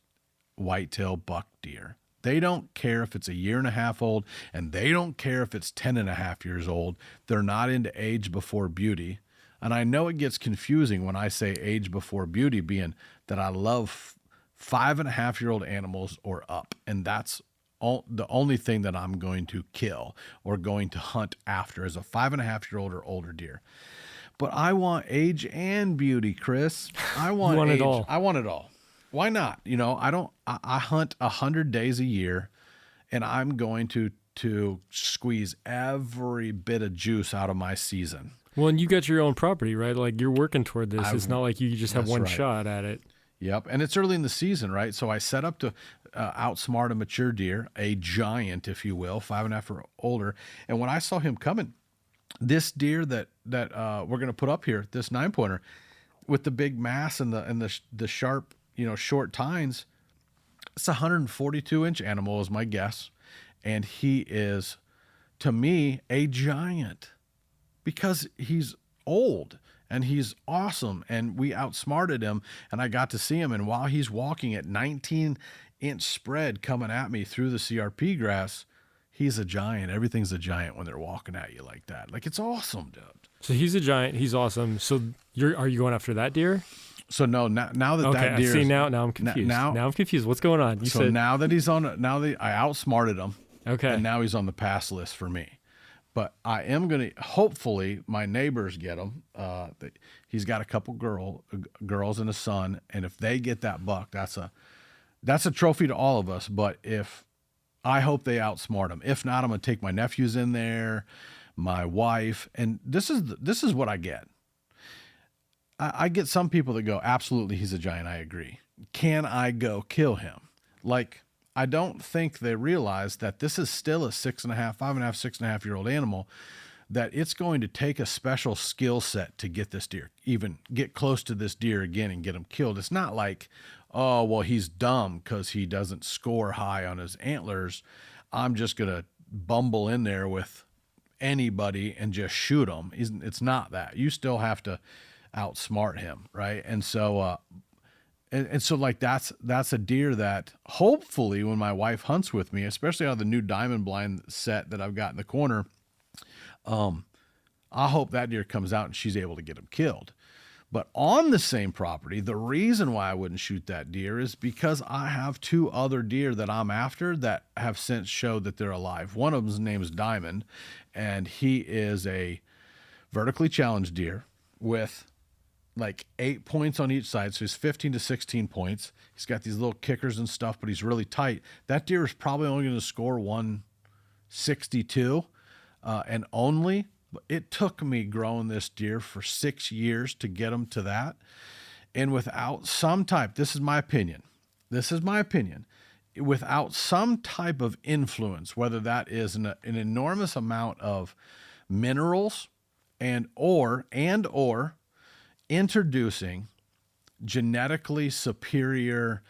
whitetail buck deer. They don't care if it's 1.5 years old, and they don't care if it's 10.5 years old. They're not into age before beauty. And I know it gets confusing when I say age before beauty, being that I love 5.5-year-old animals or up. And that's the only thing that I'm going to kill or going to hunt after is a 5.5-year-old or older deer. But I want age and beauty, Chris. I want age. It all. I want it all. Why not? I hunt 100 days a year, and I'm going to squeeze every bit of juice out of my season. Well, and you got your own property, right? Like, you're working toward this. It's not like you just have one shot at it. Yep. And it's early in the season, right? So I set up to outsmart a mature deer, a giant, if you will, 5.5 or older. And when I saw him coming, this deer that we're going to put up here, this 9-pointer, with the big mass and the sharp, short tines, it's a 142-inch animal is my guess. And he is, to me, a giant, because he's old. And he's awesome, and we outsmarted him, and I got to see him. And while he's walking at 19-inch spread coming at me through the CRP grass, he's a giant. Everything's a giant when they're walking at you like that. Like, it's awesome, dude. So he's a giant. He's awesome. So are you going after that deer? So no, now that okay, that deer. See, now I'm confused. Now I'm confused. What's going on? Now that he's on, now that I outsmarted him, Okay. And now he's on the pass list for me. But I am going to, hopefully my neighbors get him. He's got a couple girls and a son. And if they get that buck, that's a trophy to all of us. But I hope they outsmart him. If not, I'm going to take my nephews in there, my wife. And this is what I get. I get some people that go, absolutely, he's a giant. I agree. Can I go kill him? Like, I don't think they realize that this is still a 6.5-year-old animal, that it's going to take a special skill set to get this deer, even get close to this deer again and get him killed. It's not like, oh, well, he's dumb because he doesn't score high on his antlers. I'm just going to bumble in there with anybody and just shoot him. It's not that. You still have to outsmart him, right? And so, so like that's a deer that hopefully when my wife hunts with me, especially out of the new diamond blind set that I've got in the corner, I hope that deer comes out and she's able to get him killed. But on the same property, the reason why I wouldn't shoot that deer is because I have two other deer that I'm after that have since showed that they're alive. One of them's name is Diamond, and he is a vertically challenged deer with like 8 points on each side. So he's 15 to 16 points. He's got these little kickers and stuff, but he's really tight. That deer is probably only going to score 162. And it took me growing this deer for 6 years to get him to that. And without some type, this is my opinion, without some type of influence, whether that is an enormous amount of minerals and or introducing genetically superior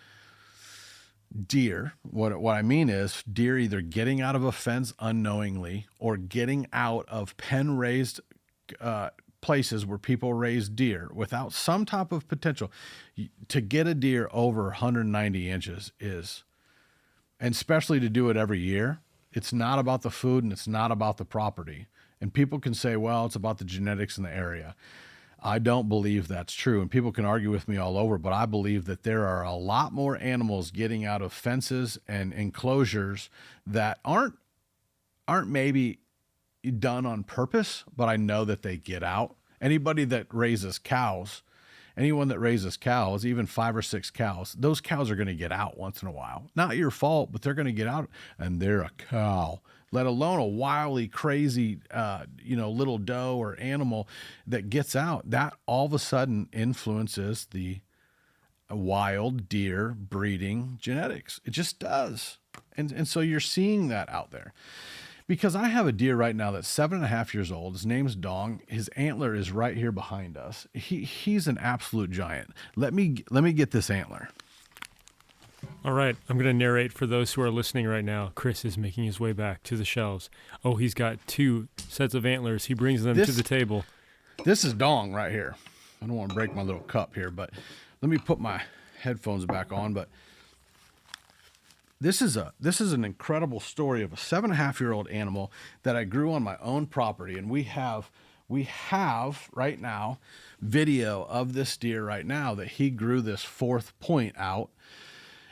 deer. What I mean is deer either getting out of a fence unknowingly or getting out of pen raised places where people raise deer without some type of potential to get a deer over 190 inches and especially to do it every year. It's not about the food and it's not about the property. And people can say, well, it's about the genetics in the area. I don't believe that's true, and people can argue with me all over, but I believe that there are a lot more animals getting out of fences and enclosures that aren't maybe done on purpose, but I know that they get out. Anyone that raises cows, even 5 or 6 cows, those cows are going to get out once in a while. Not your fault, but they're going to get out, and they're a cow, let alone a wildly crazy, little doe or animal that gets out. That all of a sudden influences the wild deer breeding genetics. It just does. And so you're seeing that out there. Because I have a deer right now that's 7.5 years old. His name's Dong. His antler is right here behind us. He's an absolute giant. Let me get this antler. All right, I'm going to narrate for those who are listening right now. Chris is making his way back to the shelves. Oh, he's got 2 sets of antlers. He brings them to the table. This is Dong right here. I don't want to break my little cup here, but let me put my headphones back on. But this is an incredible story of a 7.5-year-old animal that I grew on my own property, and we have right now video of this deer right now that he grew this 4th point out.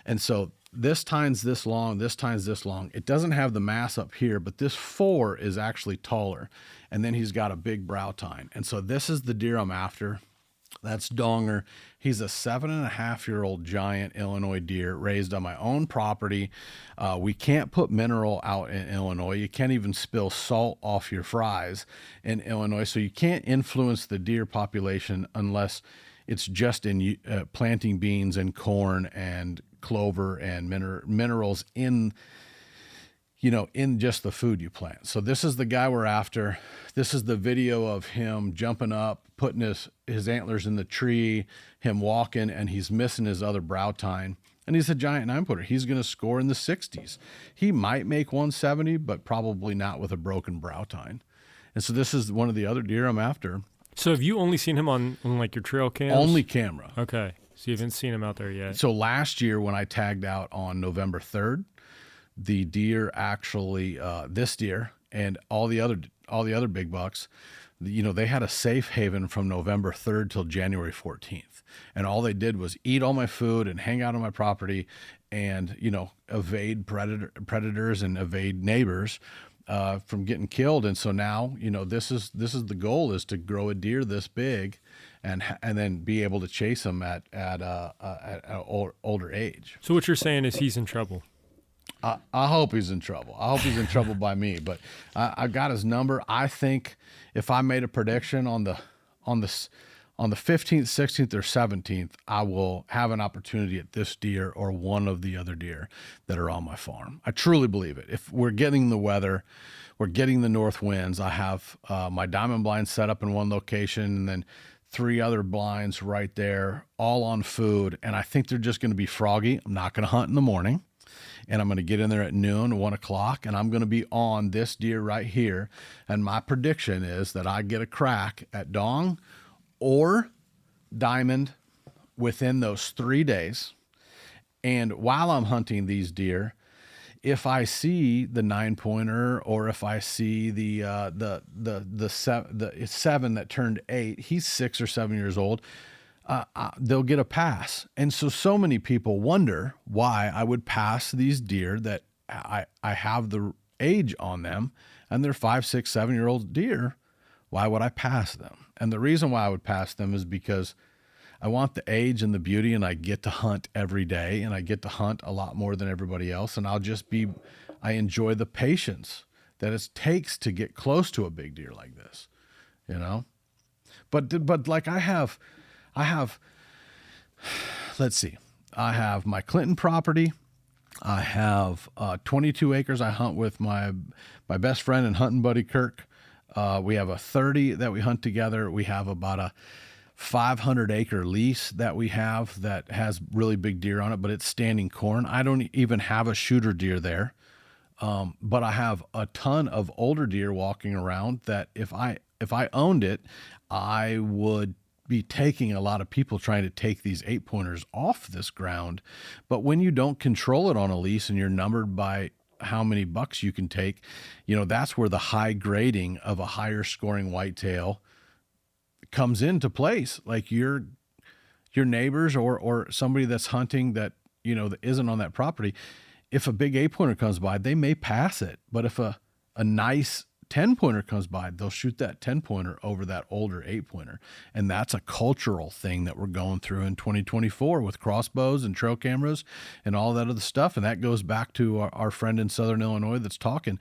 And so this time's this long, this time's this long. It doesn't have the mass up here, but this 4 is actually taller. And then he's got a big brow tine. And so this is the deer I'm after. That's Donger. He's a 7.5-year-old giant Illinois deer raised on my own property. We can't put mineral out in Illinois. You can't even spill salt off your fries in Illinois. So you can't influence the deer population unless it's just in planting beans and corn and clover and minerals in just the food you plant. So this is the guy we're after. This is the video of him jumping up, putting his antlers in the tree, him walking, and he's missing his other brow tine. And he's a giant 9-footer. He's going to score in the 60s. He might make 170, but probably not with a broken brow tine. And so this is one of the other deer I'm after. So have you only seen him on like your trail cams? Only camera. Okay. So you haven't seen him out there yet. So last year when I tagged out on November 3rd, the deer actually, this deer and all the other big bucks, they had a safe haven from November 3rd till January 14th. And all they did was eat all my food and hang out on my property and, evade predators and evade neighbors from getting killed. And so now, this is the goal, is to grow a deer this big and then be able to chase them at an older age. So what you're saying is he's in trouble. I hope he's in trouble. I hope he's in trouble by me, but I got his number. I think if I made a prediction on the 15th, 16th, or 17th, I will have an opportunity at this deer or one of the other deer that are on my farm. I truly believe it. If we're getting the weather, we're getting the north winds. I have my diamond blinds set up in one location, and then 3 other blinds right there, all on food. And I think they're just going to be froggy. I'm not going to hunt in the morning. And I'm going to get in there at noon, 1 o'clock, and I'm going to be on this deer right here. And my prediction is that I get a crack at dong or diamond within those 3 days. And while I'm hunting these deer, if I see the 9-pointer, or if I see the 7 that turned 8, he's 6 or 7 years old. They'll get a pass. And so many people wonder why I would pass these deer that I have the age on them, and they're 5, 6, 7-year-old deer. Why would I pass them? And the reason why I would pass them is because I want the age and the beauty, and I get to hunt every day, and I get to hunt a lot more than everybody else. And I enjoy the patience that it takes to get close to a big deer like this, But like I have, let's see, I have my Clinton property. I have 22 acres I hunt with my best friend and hunting buddy, Kirk. We have a 30 that we hunt together. We have about a 500-acre lease that we have that has really big deer on it, but it's standing corn. I don't even have a shooter deer there. But I have a ton of older deer walking around that if I owned it, I would be taking a lot of people trying to take these 8-pointers off this ground. But when you don't control it on a lease and you're numbered by how many bucks you can take, that's where the high grading of a higher scoring whitetail comes into place. Like your neighbors or somebody that's hunting that, that isn't on that property, if a big 8-pointer comes by, they may pass it. But if a nice 10-pointer comes by, they'll shoot that 10-pointer over that older 8-pointer. And that's a cultural thing that we're going through in 2024 with crossbows and trail cameras and all that other stuff. And that goes back to our friend in Southern Illinois that's talking,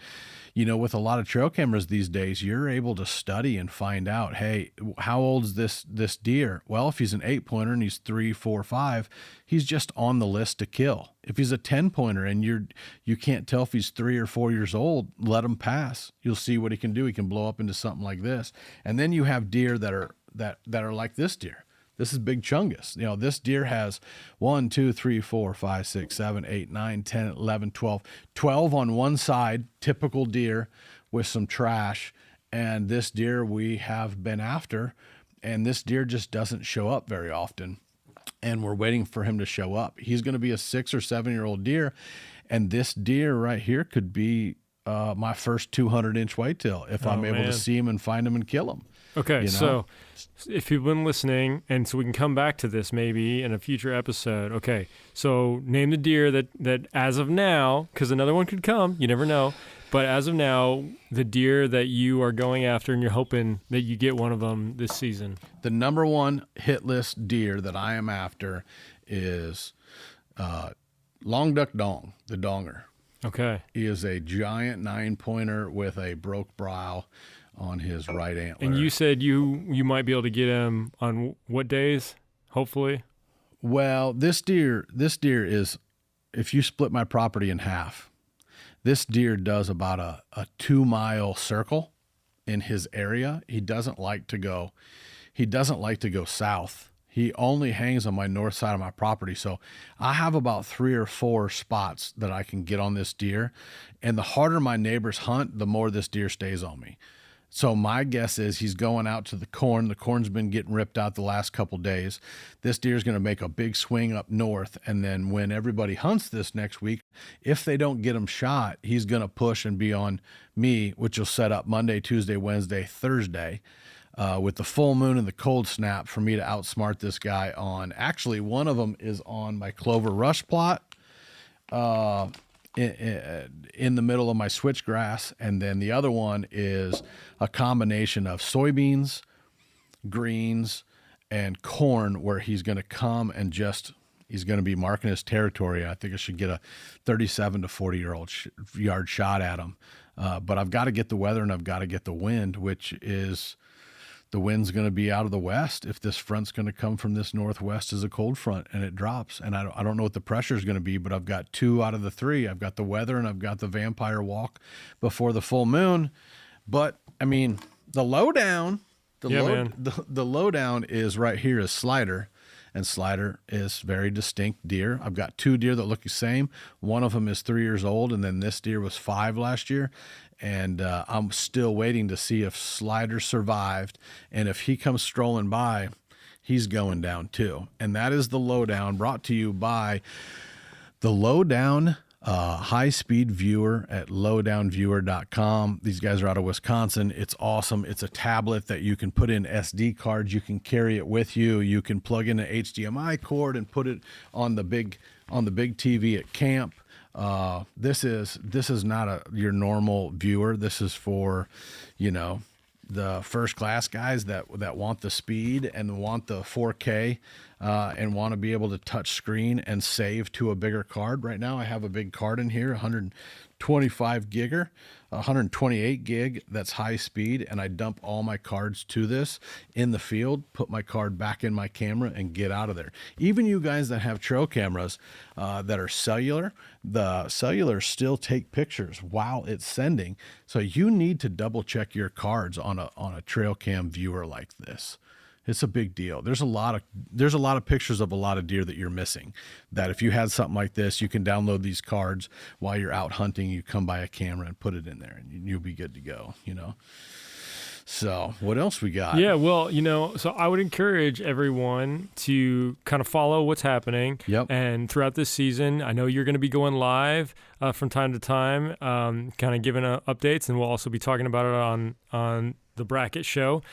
with a lot of trail cameras these days, you're able to study and find out, hey, how old is this deer? Well, if he's an 8-pointer and he's 3, 4, 5, he's just on the list to kill. If he's a 10-pointer and you can't tell if he's 3 or 4 years old, let him pass. You'll see what he can do. He can blow up into something like this. And then you have deer that are like this deer. This is Big Chungus. This deer has 1, 2, 3, 4, 5, 6, 7, 8, 9, 10, 11, 12. 12 on one side, typical deer with some trash. And this deer we have been after, and this deer just doesn't show up very often. And we're waiting for him to show up. He's going to be a 6 or 7-year-old deer. And this deer right here could be my first 200-inch whitetail if I'm able to see him and find him and kill him. Okay, so if you've been listening, and so we can come back to this maybe in a future episode. Okay, so name the deer that as of now, because another one could come, you never know, but as of now, the deer that you are going after and you're hoping that you get one of them this season. The number one hit list deer that I am after is Long Duck Dong, the donger. Okay. He is a giant 9-pointer with a broke brow on his right antler. And you said you might be able to get him on what days, hopefully? Well, this deer is, if you split my property in half, this deer does about a 2-mile circle in his area. He doesn't like to go south. He only hangs on my north side of my property. So I have about 3 or 4 spots that I can get on this deer. And the harder my neighbors hunt, the more this deer stays on me. So my guess is he's going out to the corn. The corn's been getting ripped out the last couple days. This deer's going to make a big swing up north. And then when everybody hunts this next week, if they don't get him shot, he's going to push and be on me, which will set up Monday, Tuesday, Wednesday, Thursday. With the full moon and the cold snap for me to outsmart this guy on. Actually, one of them is on my clover rush plot, in the middle of my switchgrass, and then the other one is a combination of soybeans, greens, and corn, where he's going to come and he's going to be marking his territory. I think I should get a 37 to 40-year-old yard shot at him. But I've got to get the weather and I've got to get the wind, which is the wind's going to be out of the west. If this front's going to come from this northwest as a cold front and it drops, and I don't know what the pressure is going to be, but I've got 2 out of the 3. I've got the weather and I've got the vampire walk before the full moon. But I mean, the lowdown, the lowdown is right here is Slider. And Slider is very distinct deer. I've got 2 deer that look the same. One of them is 3 years old, and then this deer was 5 last year. And I'm still waiting to see if Slider survived. And if he comes strolling by, he's going down too. And that is the lowdown, brought to you by the Lowdown high-speed viewer at lowdownviewer.com. These guys are out of Wisconsin. It's awesome. It's a tablet that you can put in SD cards. You can carry it with you. You can plug in an HDMI cord and put it on the big TV at camp. This is not your normal viewer. This is for, the first class guys that want the speed and want the 4K and want to be able to touch screen and save to a bigger card. Right now I have a big card in here, 125 gigger, 128 gig, that's high speed, and I dump all my cards to this in the field, put my card back in my camera, and get out of there. Even you guys that have trail cameras that are cellular, the cellular still take pictures while it's sending, so you need to double check your cards on a trail cam viewer like this. It's a big deal. There's a lot of pictures of a lot of deer that you're missing, that if you had something like this, you can download these cards while you're out hunting. You come by a camera and put it in there and you'll be good to go, So what else we got? Yeah, well, so I would encourage everyone to kind of follow what's happening. Yep. And throughout this season, I know you're going to be going live from time to time, kind of giving updates, and we'll also be talking about it on the Brackett Show.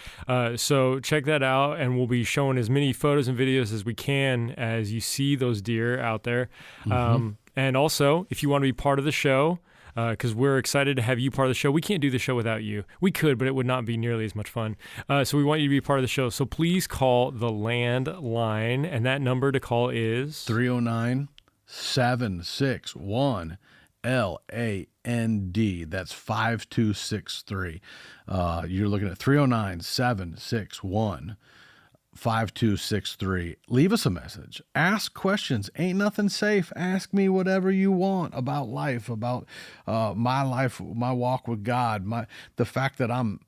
So check that out, and we'll be showing as many photos and videos as we can as you see those deer out there. Mm-hmm. And also, if you want to be part of the show, because we're excited to have you part of the show. We can't do the show without you. We could, but it would not be nearly as much fun. So we want you to be part of the show. So please call the landline, and that number to call is 309-761 LAND. That's 5263. You're looking at 309-761 5263. Leave us a message. Ask questions. Ain't nothing safe. Ask me whatever you want about life, about my life, my walk with God, the fact that I'm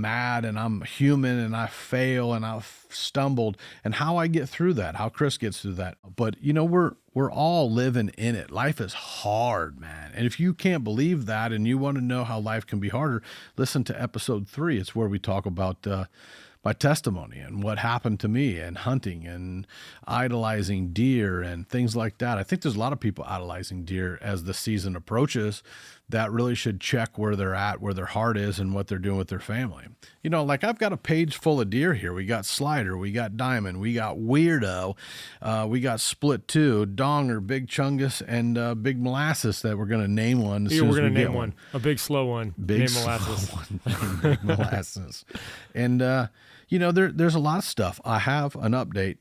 mad and I'm human and I fail and I've stumbled, and how I get through that, how Chris gets through that. But we're all living in it. Life is hard, man. And if you can't believe that and you want to know how life can be harder, listen to episode 3. It's where we talk about my testimony and what happened to me and hunting and idolizing deer and things like that. I think there's a lot of people idolizing deer as the season approaches that really should check where they're at, where their heart is, and what they're doing with their family. Like I've got a page full of deer here. We got Slider, we got Diamond, we got Weirdo, we got Split 2, Donger, Big Chungus, and Big Molasses that we're going to name one. We're going to name one. A big slow one. Big slow Molasses. One. Big Molasses. And, there's a lot of stuff. I have an update.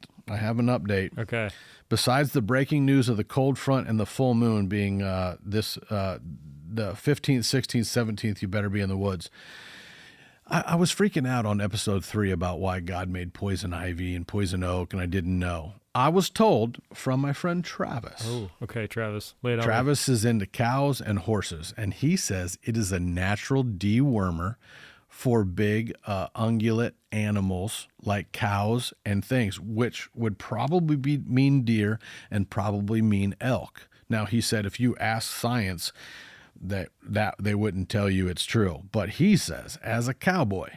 Okay. Besides the breaking news of the cold front and the full moon being the 15th, 16th, 17th, you better be in the woods. I was freaking out on episode 3 about why God made poison ivy and poison oak, and I didn't know. I was told from my friend Travis. Oh, okay, Travis. Lay it on. Travis is into cows and horses, and he says it is a natural dewormer for big ungulate animals like cows and things, which would probably mean deer and probably mean elk. Now, he said if you ask science, that they wouldn't tell you it's true. But he says, as a cowboy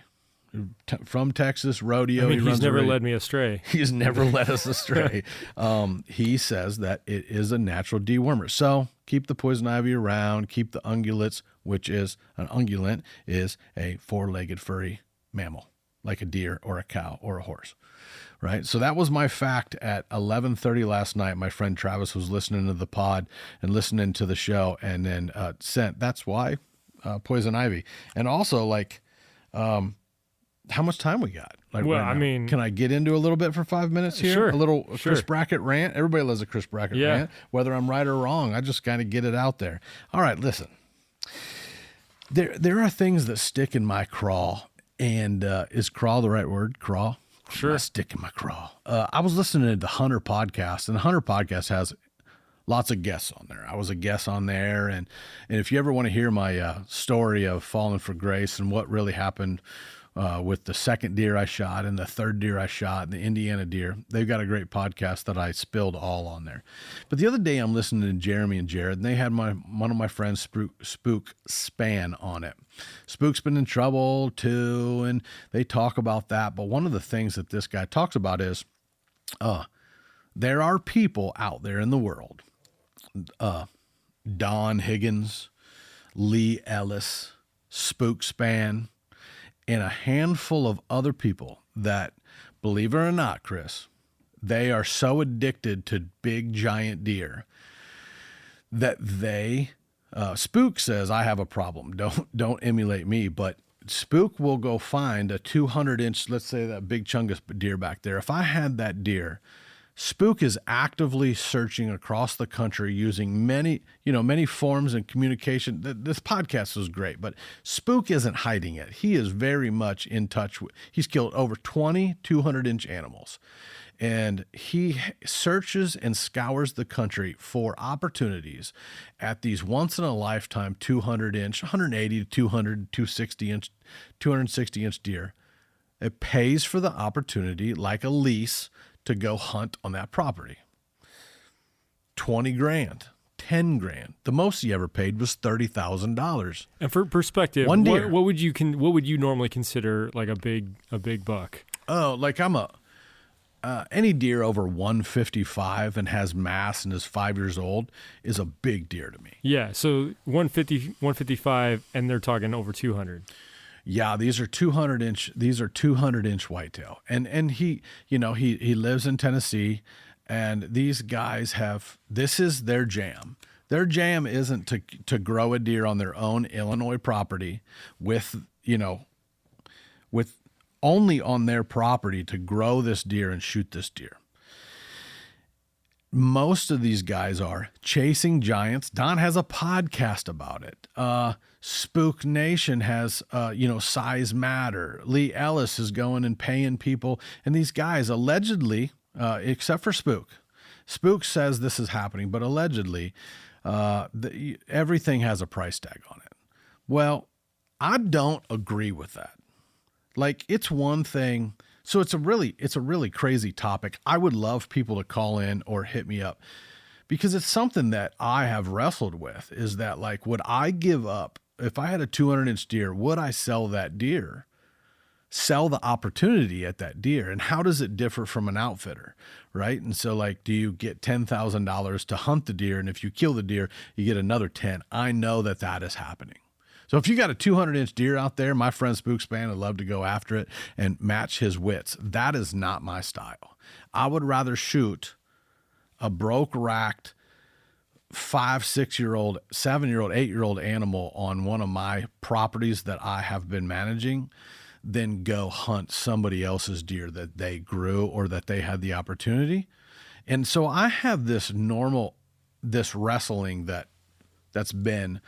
from Texas, rodeo, he's never led me astray. He's never led us astray. He says that it is a natural dewormer. So keep the poison ivy around, keep the ungulates, which is an ungulate is a 4-legged furry mammal, like a deer or a cow or a horse. right? So that was my fact at 11:30 last night. My friend Travis was listening to the pod and listening to the show, and then sent, that's why, poison ivy. And also, like, how much time we got? Like, well, right I now? mean, Can I get into a little bit for 5 minutes here? Sure, A little sure. Chris Brackett rant. Everybody loves a Chris Brackett Yeah. rant, whether I'm right or wrong. I just kind of get it out there. All right, listen. There are things that stick in my craw, and is craw the right word? Craw? Sure. Stick in my craw. I was listening to the Hunter podcast, and the Hunter podcast has lots of guests on there. I was a guest on there, and if you ever want to hear my story of falling for grace and what really happened with the second deer I shot and the third deer I shot and the Indiana deer, they've got a great podcast that I spilled all on there. But the other day I'm listening to Jeremy and Jared, and they had one of my friends, Spook Span, on it. Spook's been in trouble too, and they talk about that. But one of the things that this guy talks about is there are people out there in the world, Don Higgins, Lee Ellis, Spook Span, and a handful of other people that, believe it or not, Chris, they are so addicted to big giant deer that they, Spook says, I have a problem. Don't emulate me, but Spook will go find a 200-inch, let's say that big chungus deer back there. If I had that deer, Spook is actively searching across the country using many forms and communication. This podcast was great, but Spook isn't hiding it. He is very much in touch with, he's killed over 20 200-inch animals, and he searches and scours the country for opportunities at these once in a lifetime 200-inch, 180 to 200, 260-inch, 260-inch deer. It pays for the opportunity, like a lease, to go hunt on that property. 20 grand, 10 grand. The most he ever paid was $30,000. And for perspective, one deer. What would you normally consider like a big buck? Oh, like any deer over 155 and has mass and is 5 years old is a big deer to me. Yeah, so 150, 155, and they're talking over 200. Yeah, these are 200-inch whitetail. And he lives in Tennessee, and these guys this is their jam. Their jam isn't to grow a deer on their own Illinois property with only on their property to grow this deer and shoot this deer. Most of these guys are chasing giants. Don has a podcast about it. Spook Nation has, Size Matter. Lee Ellis is going and paying people. And these guys allegedly, except for Spook says this is happening, but allegedly everything has a price tag on it. Well, I don't agree with that. Like, it's one thing. So it's a really crazy topic. I would love people to call in or hit me up, because it's something that I have wrestled with, is that, like, would I give up if I had a 200-inch deer? Would I sell that deer, sell the opportunity at that deer? And how does it differ from an outfitter? Right. And so, like, do you get $10,000 to hunt the deer? And if you kill the deer, you get another 10. I know that is happening. So if you got a 200-inch deer out there, my friend Spookspan would love to go after it and match his wits. That is not my style. I would rather shoot a broke-racked 5, 6-year-old, 7-year-old, 8-year-old animal on one of my properties that I have been managing than go hunt somebody else's deer that they grew or that they had the opportunity. And so I have this wrestling that's been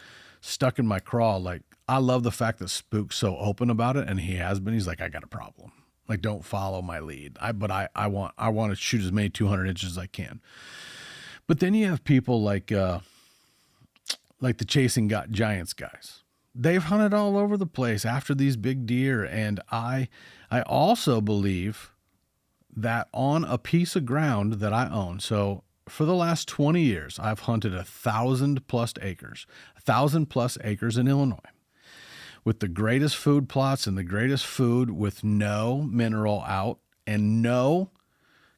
stuck in my craw. Like, I love the fact that Spook's so open about it, and he has been. He's like, I got a problem. Like, don't follow my lead. I want to shoot as many 200 inches as I can. But then you have people like the Chasing Giants guys. They've hunted all over the place after these big deer, and I also believe that on a piece of ground that I own. So for the last 20 years, I've hunted 1,000+ acres in Illinois, with the greatest food plots and the greatest food, with no mineral out and no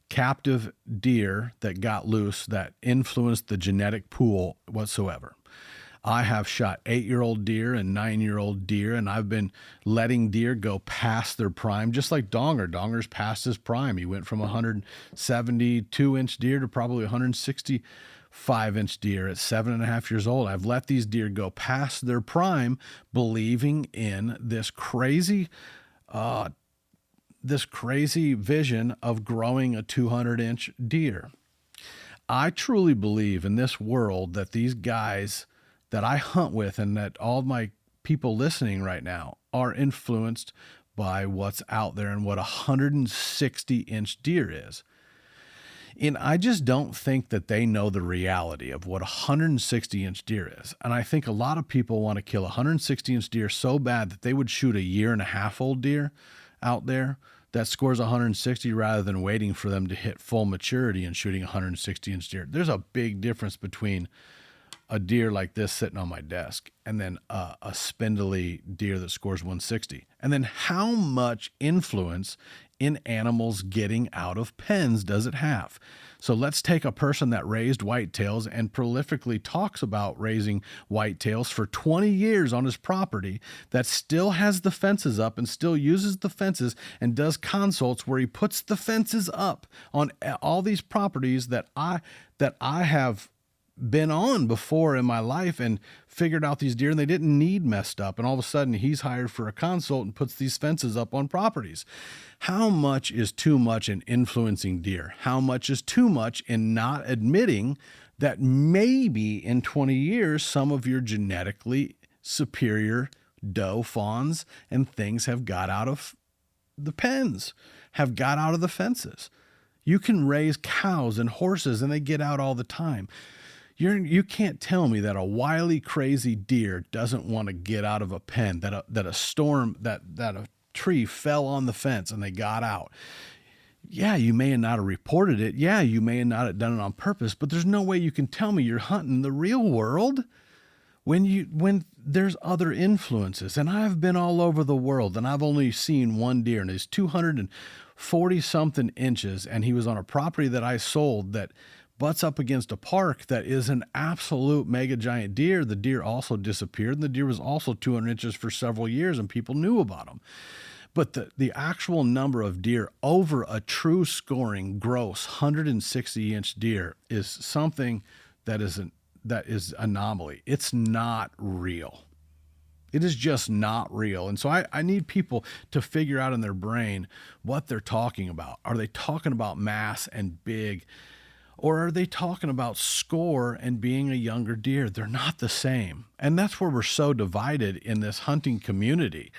captive deer that got loose that influenced the genetic pool whatsoever. I have shot 8-year-old deer and 9-year-old deer, and I've been letting deer go past their prime, just like Donger. Donger's past his prime. He went from 172-inch deer to probably 165-inch deer at 7.5 years old. I've let these deer go past their prime, believing in this crazy vision of growing a 200-inch deer. I truly believe in this world that these guys that I hunt with and that all my people listening right now are influenced by what's out there and what a 160-inch deer is. And I just don't think that they know the reality of what a 160-inch deer is. And I think a lot of people want to kill a 160-inch deer so bad that they would shoot a 1.5-year-old deer out there that scores 160 rather than waiting for them to hit full maturity and shooting a 160-inch deer. There's a big difference between a deer like this sitting on my desk and then a spindly deer that scores 160. And then how much influence in animals getting out of pens does it have? So let's take a person that raised whitetails and prolifically talks about raising whitetails for 20 years on his property, that still has the fences up and still uses the fences and does consults where he puts the fences up on all these properties that I have been on before in my life and figured out these deer and they didn't need messed up. And all of a sudden he's hired for a consult and puts these fences up on properties. How much is too much in influencing deer? How much is too much in not admitting that maybe in 20 years, some of your genetically superior doe fawns and things have got out of the pens, have got out of the fences? You can raise cows and horses and they get out all the time. You can't tell me that a wily, crazy deer doesn't want to get out of a pen, that a tree fell on the fence and they got out. Yeah, you may not have reported it. Yeah, you may not have done it on purpose, but there's no way you can tell me you're hunting the real world when there's other influences. And I've been all over the world and I've only seen one deer and he's 240 something inches. And he was on a property that I sold that butts up against a park that is an absolute mega giant deer. The deer also disappeared, and the deer was also 200 inches for several years, and people knew about him. But the actual number of deer over a true scoring gross 160-inch deer is something that is anomaly. It's not real. It is just not real. And so I need people to figure out in their brain what they're talking about. Are they talking about mass and big? Or are they talking about score and being a younger deer? They're not the same. And that's where we're so divided in this hunting community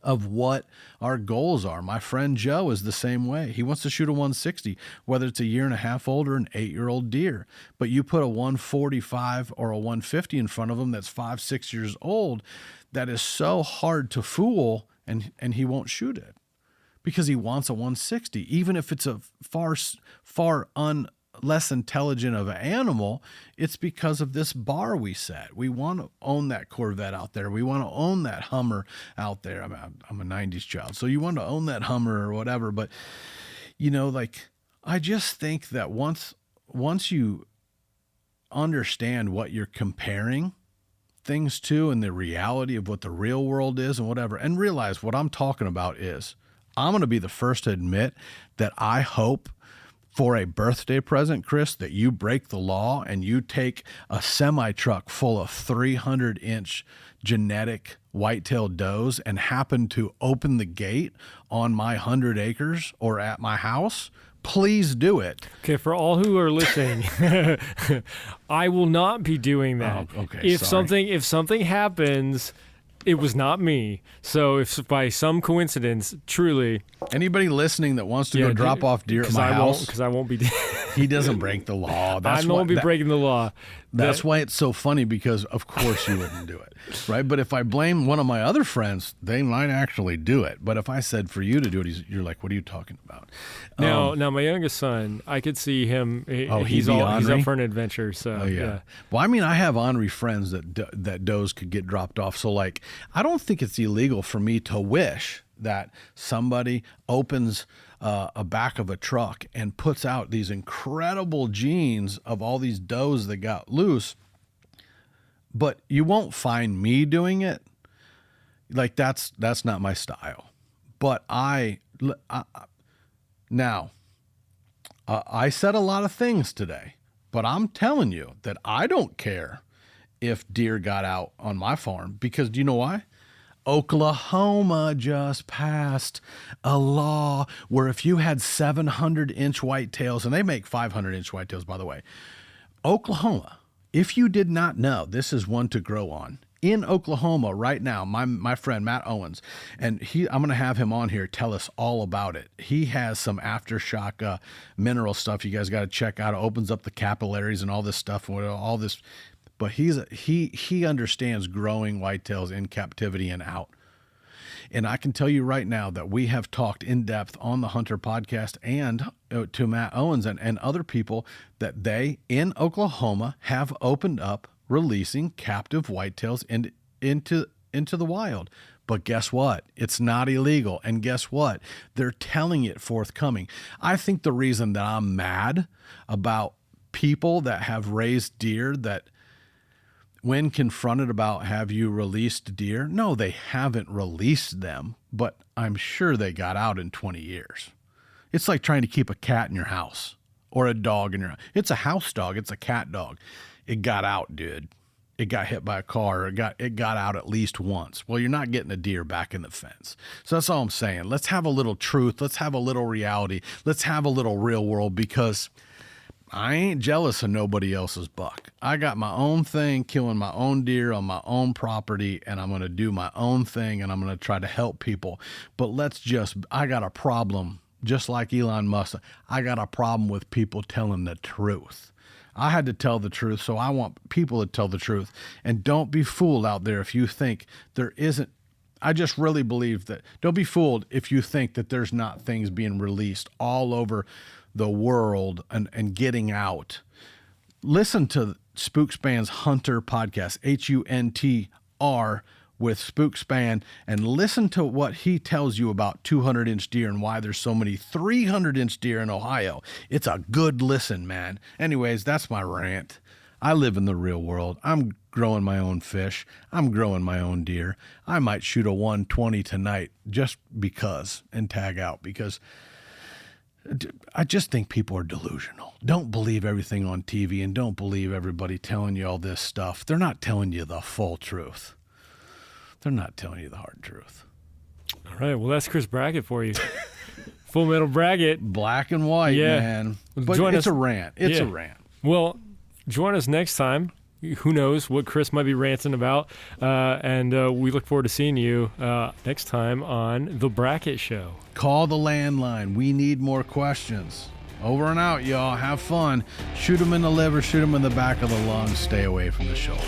of what our goals are. My friend Joe is the same way. He wants to shoot a 160, whether it's a 1.5 year old or an 8-year-old deer. But you put a 145 or a 150 in front of him that's 5-6 years old, that is so hard to fool, and he won't shoot it because he wants a 160, even if it's a far less intelligent of an animal. It's because of this bar we set. We want to own that Corvette out there. We want to own that Hummer out there. I'm a 90s child, so you want to own that Hummer or whatever. But I just think that once you understand what you're comparing things to and the reality of what the real world is and whatever, and realize what I'm talking about is, I'm going to be the first to admit that I hope for a birthday present, Chris, that you break the law and you take a semi-truck full of 300-inch genetic whitetail does and happen to open the gate on my 100 acres or at my house. Please do it. Okay, for all who are listening, I will not be doing that. Oh, okay, if something happens, it was not me. So if by some coincidence, truly, anybody listening that wants to go drop off deer at my house, because I won't be. He doesn't break the law. I won't be breaking the law. That's why it's so funny, because of course you wouldn't do it, right? But if I blame one of my other friends, they might actually do it. But if I said for you to do it, you're like, what are you talking about? Now my youngest son, I could see him. He's up for an adventure. So oh, yeah. Well, I mean, I have ornery friends that does could get dropped off. So like, I don't think it's illegal for me to wish that somebody opens a back of a truck and puts out these incredible genes of all these does that got loose. but you won't find me doing it. Like that's not my style. But I said a lot of things today, but I'm telling you that I don't care if deer got out on my farm, because do you know why? Oklahoma just passed a law where if you had 700-inch whitetails, and they make 500-inch whitetails, by the way, Oklahoma, if you did not know, this is one to grow on. In Oklahoma right now, my friend Matt Owens, and I'm going to have him on here tell us all about it. He has some aftershock mineral stuff you guys got to check out. It opens up the capillaries and all this stuff, all this. But he understands growing whitetails in captivity and out. And I can tell you right now that we have talked in depth on the Hunter podcast and to Matt Owens and other people that they in Oklahoma have opened up releasing captive whitetails into the wild. But guess what? It's not illegal. And guess what? They're telling it forthcoming. I think the reason that I'm mad about people that have raised deer, that when confronted about, have you released deer? No, they haven't released them, but I'm sure they got out in 20 years. It's like trying to keep a cat in your house or a dog in your house. It's a house dog. It's a cat dog. It got out, dude. It got hit by a car. It got out at least once. Well, you're not getting a deer back in the fence. So that's all I'm saying. Let's have a little truth. Let's have a little reality. Let's have a little real world, because I ain't jealous of nobody else's buck. I got my own thing, killing my own deer on my own property, and I'm going to do my own thing, and I'm going to try to help people. But I got a problem, just like Elon Musk. I got a problem with people telling the truth. I had to tell the truth, so I want people to tell the truth. And don't be fooled out there if you think there isn't. I just really believe that. Don't be fooled if you think that there's not things being released all over the world and getting out. Listen to Spookspan's Hunter podcast, HUNTR, with Spookspan, and listen to what he tells you about 200-inch deer and why there's so many 300-inch deer in Ohio. It's a good listen, man. Anyways, that's my rant. I live in the real world. I'm growing my own fish. I'm growing my own deer. I might shoot a 120 tonight just because and tag out, because I just think people are delusional. Don't believe everything on TV, and don't believe everybody telling you all this stuff. They're not telling you the full truth. They're not telling you the hard truth. All right. Well, that's Chris Brackett for you. Full Metal Brackett. Black and white, man. But it's a rant. It's a rant. Well, join us next time. Who knows what Chris might be ranting about. And we look forward to seeing you next time on The Brackett Show. Call the landline. We need more questions. Over and out, y'all. Have fun. Shoot them in the liver. Shoot them in the back of the lung. Stay away from the shoulder.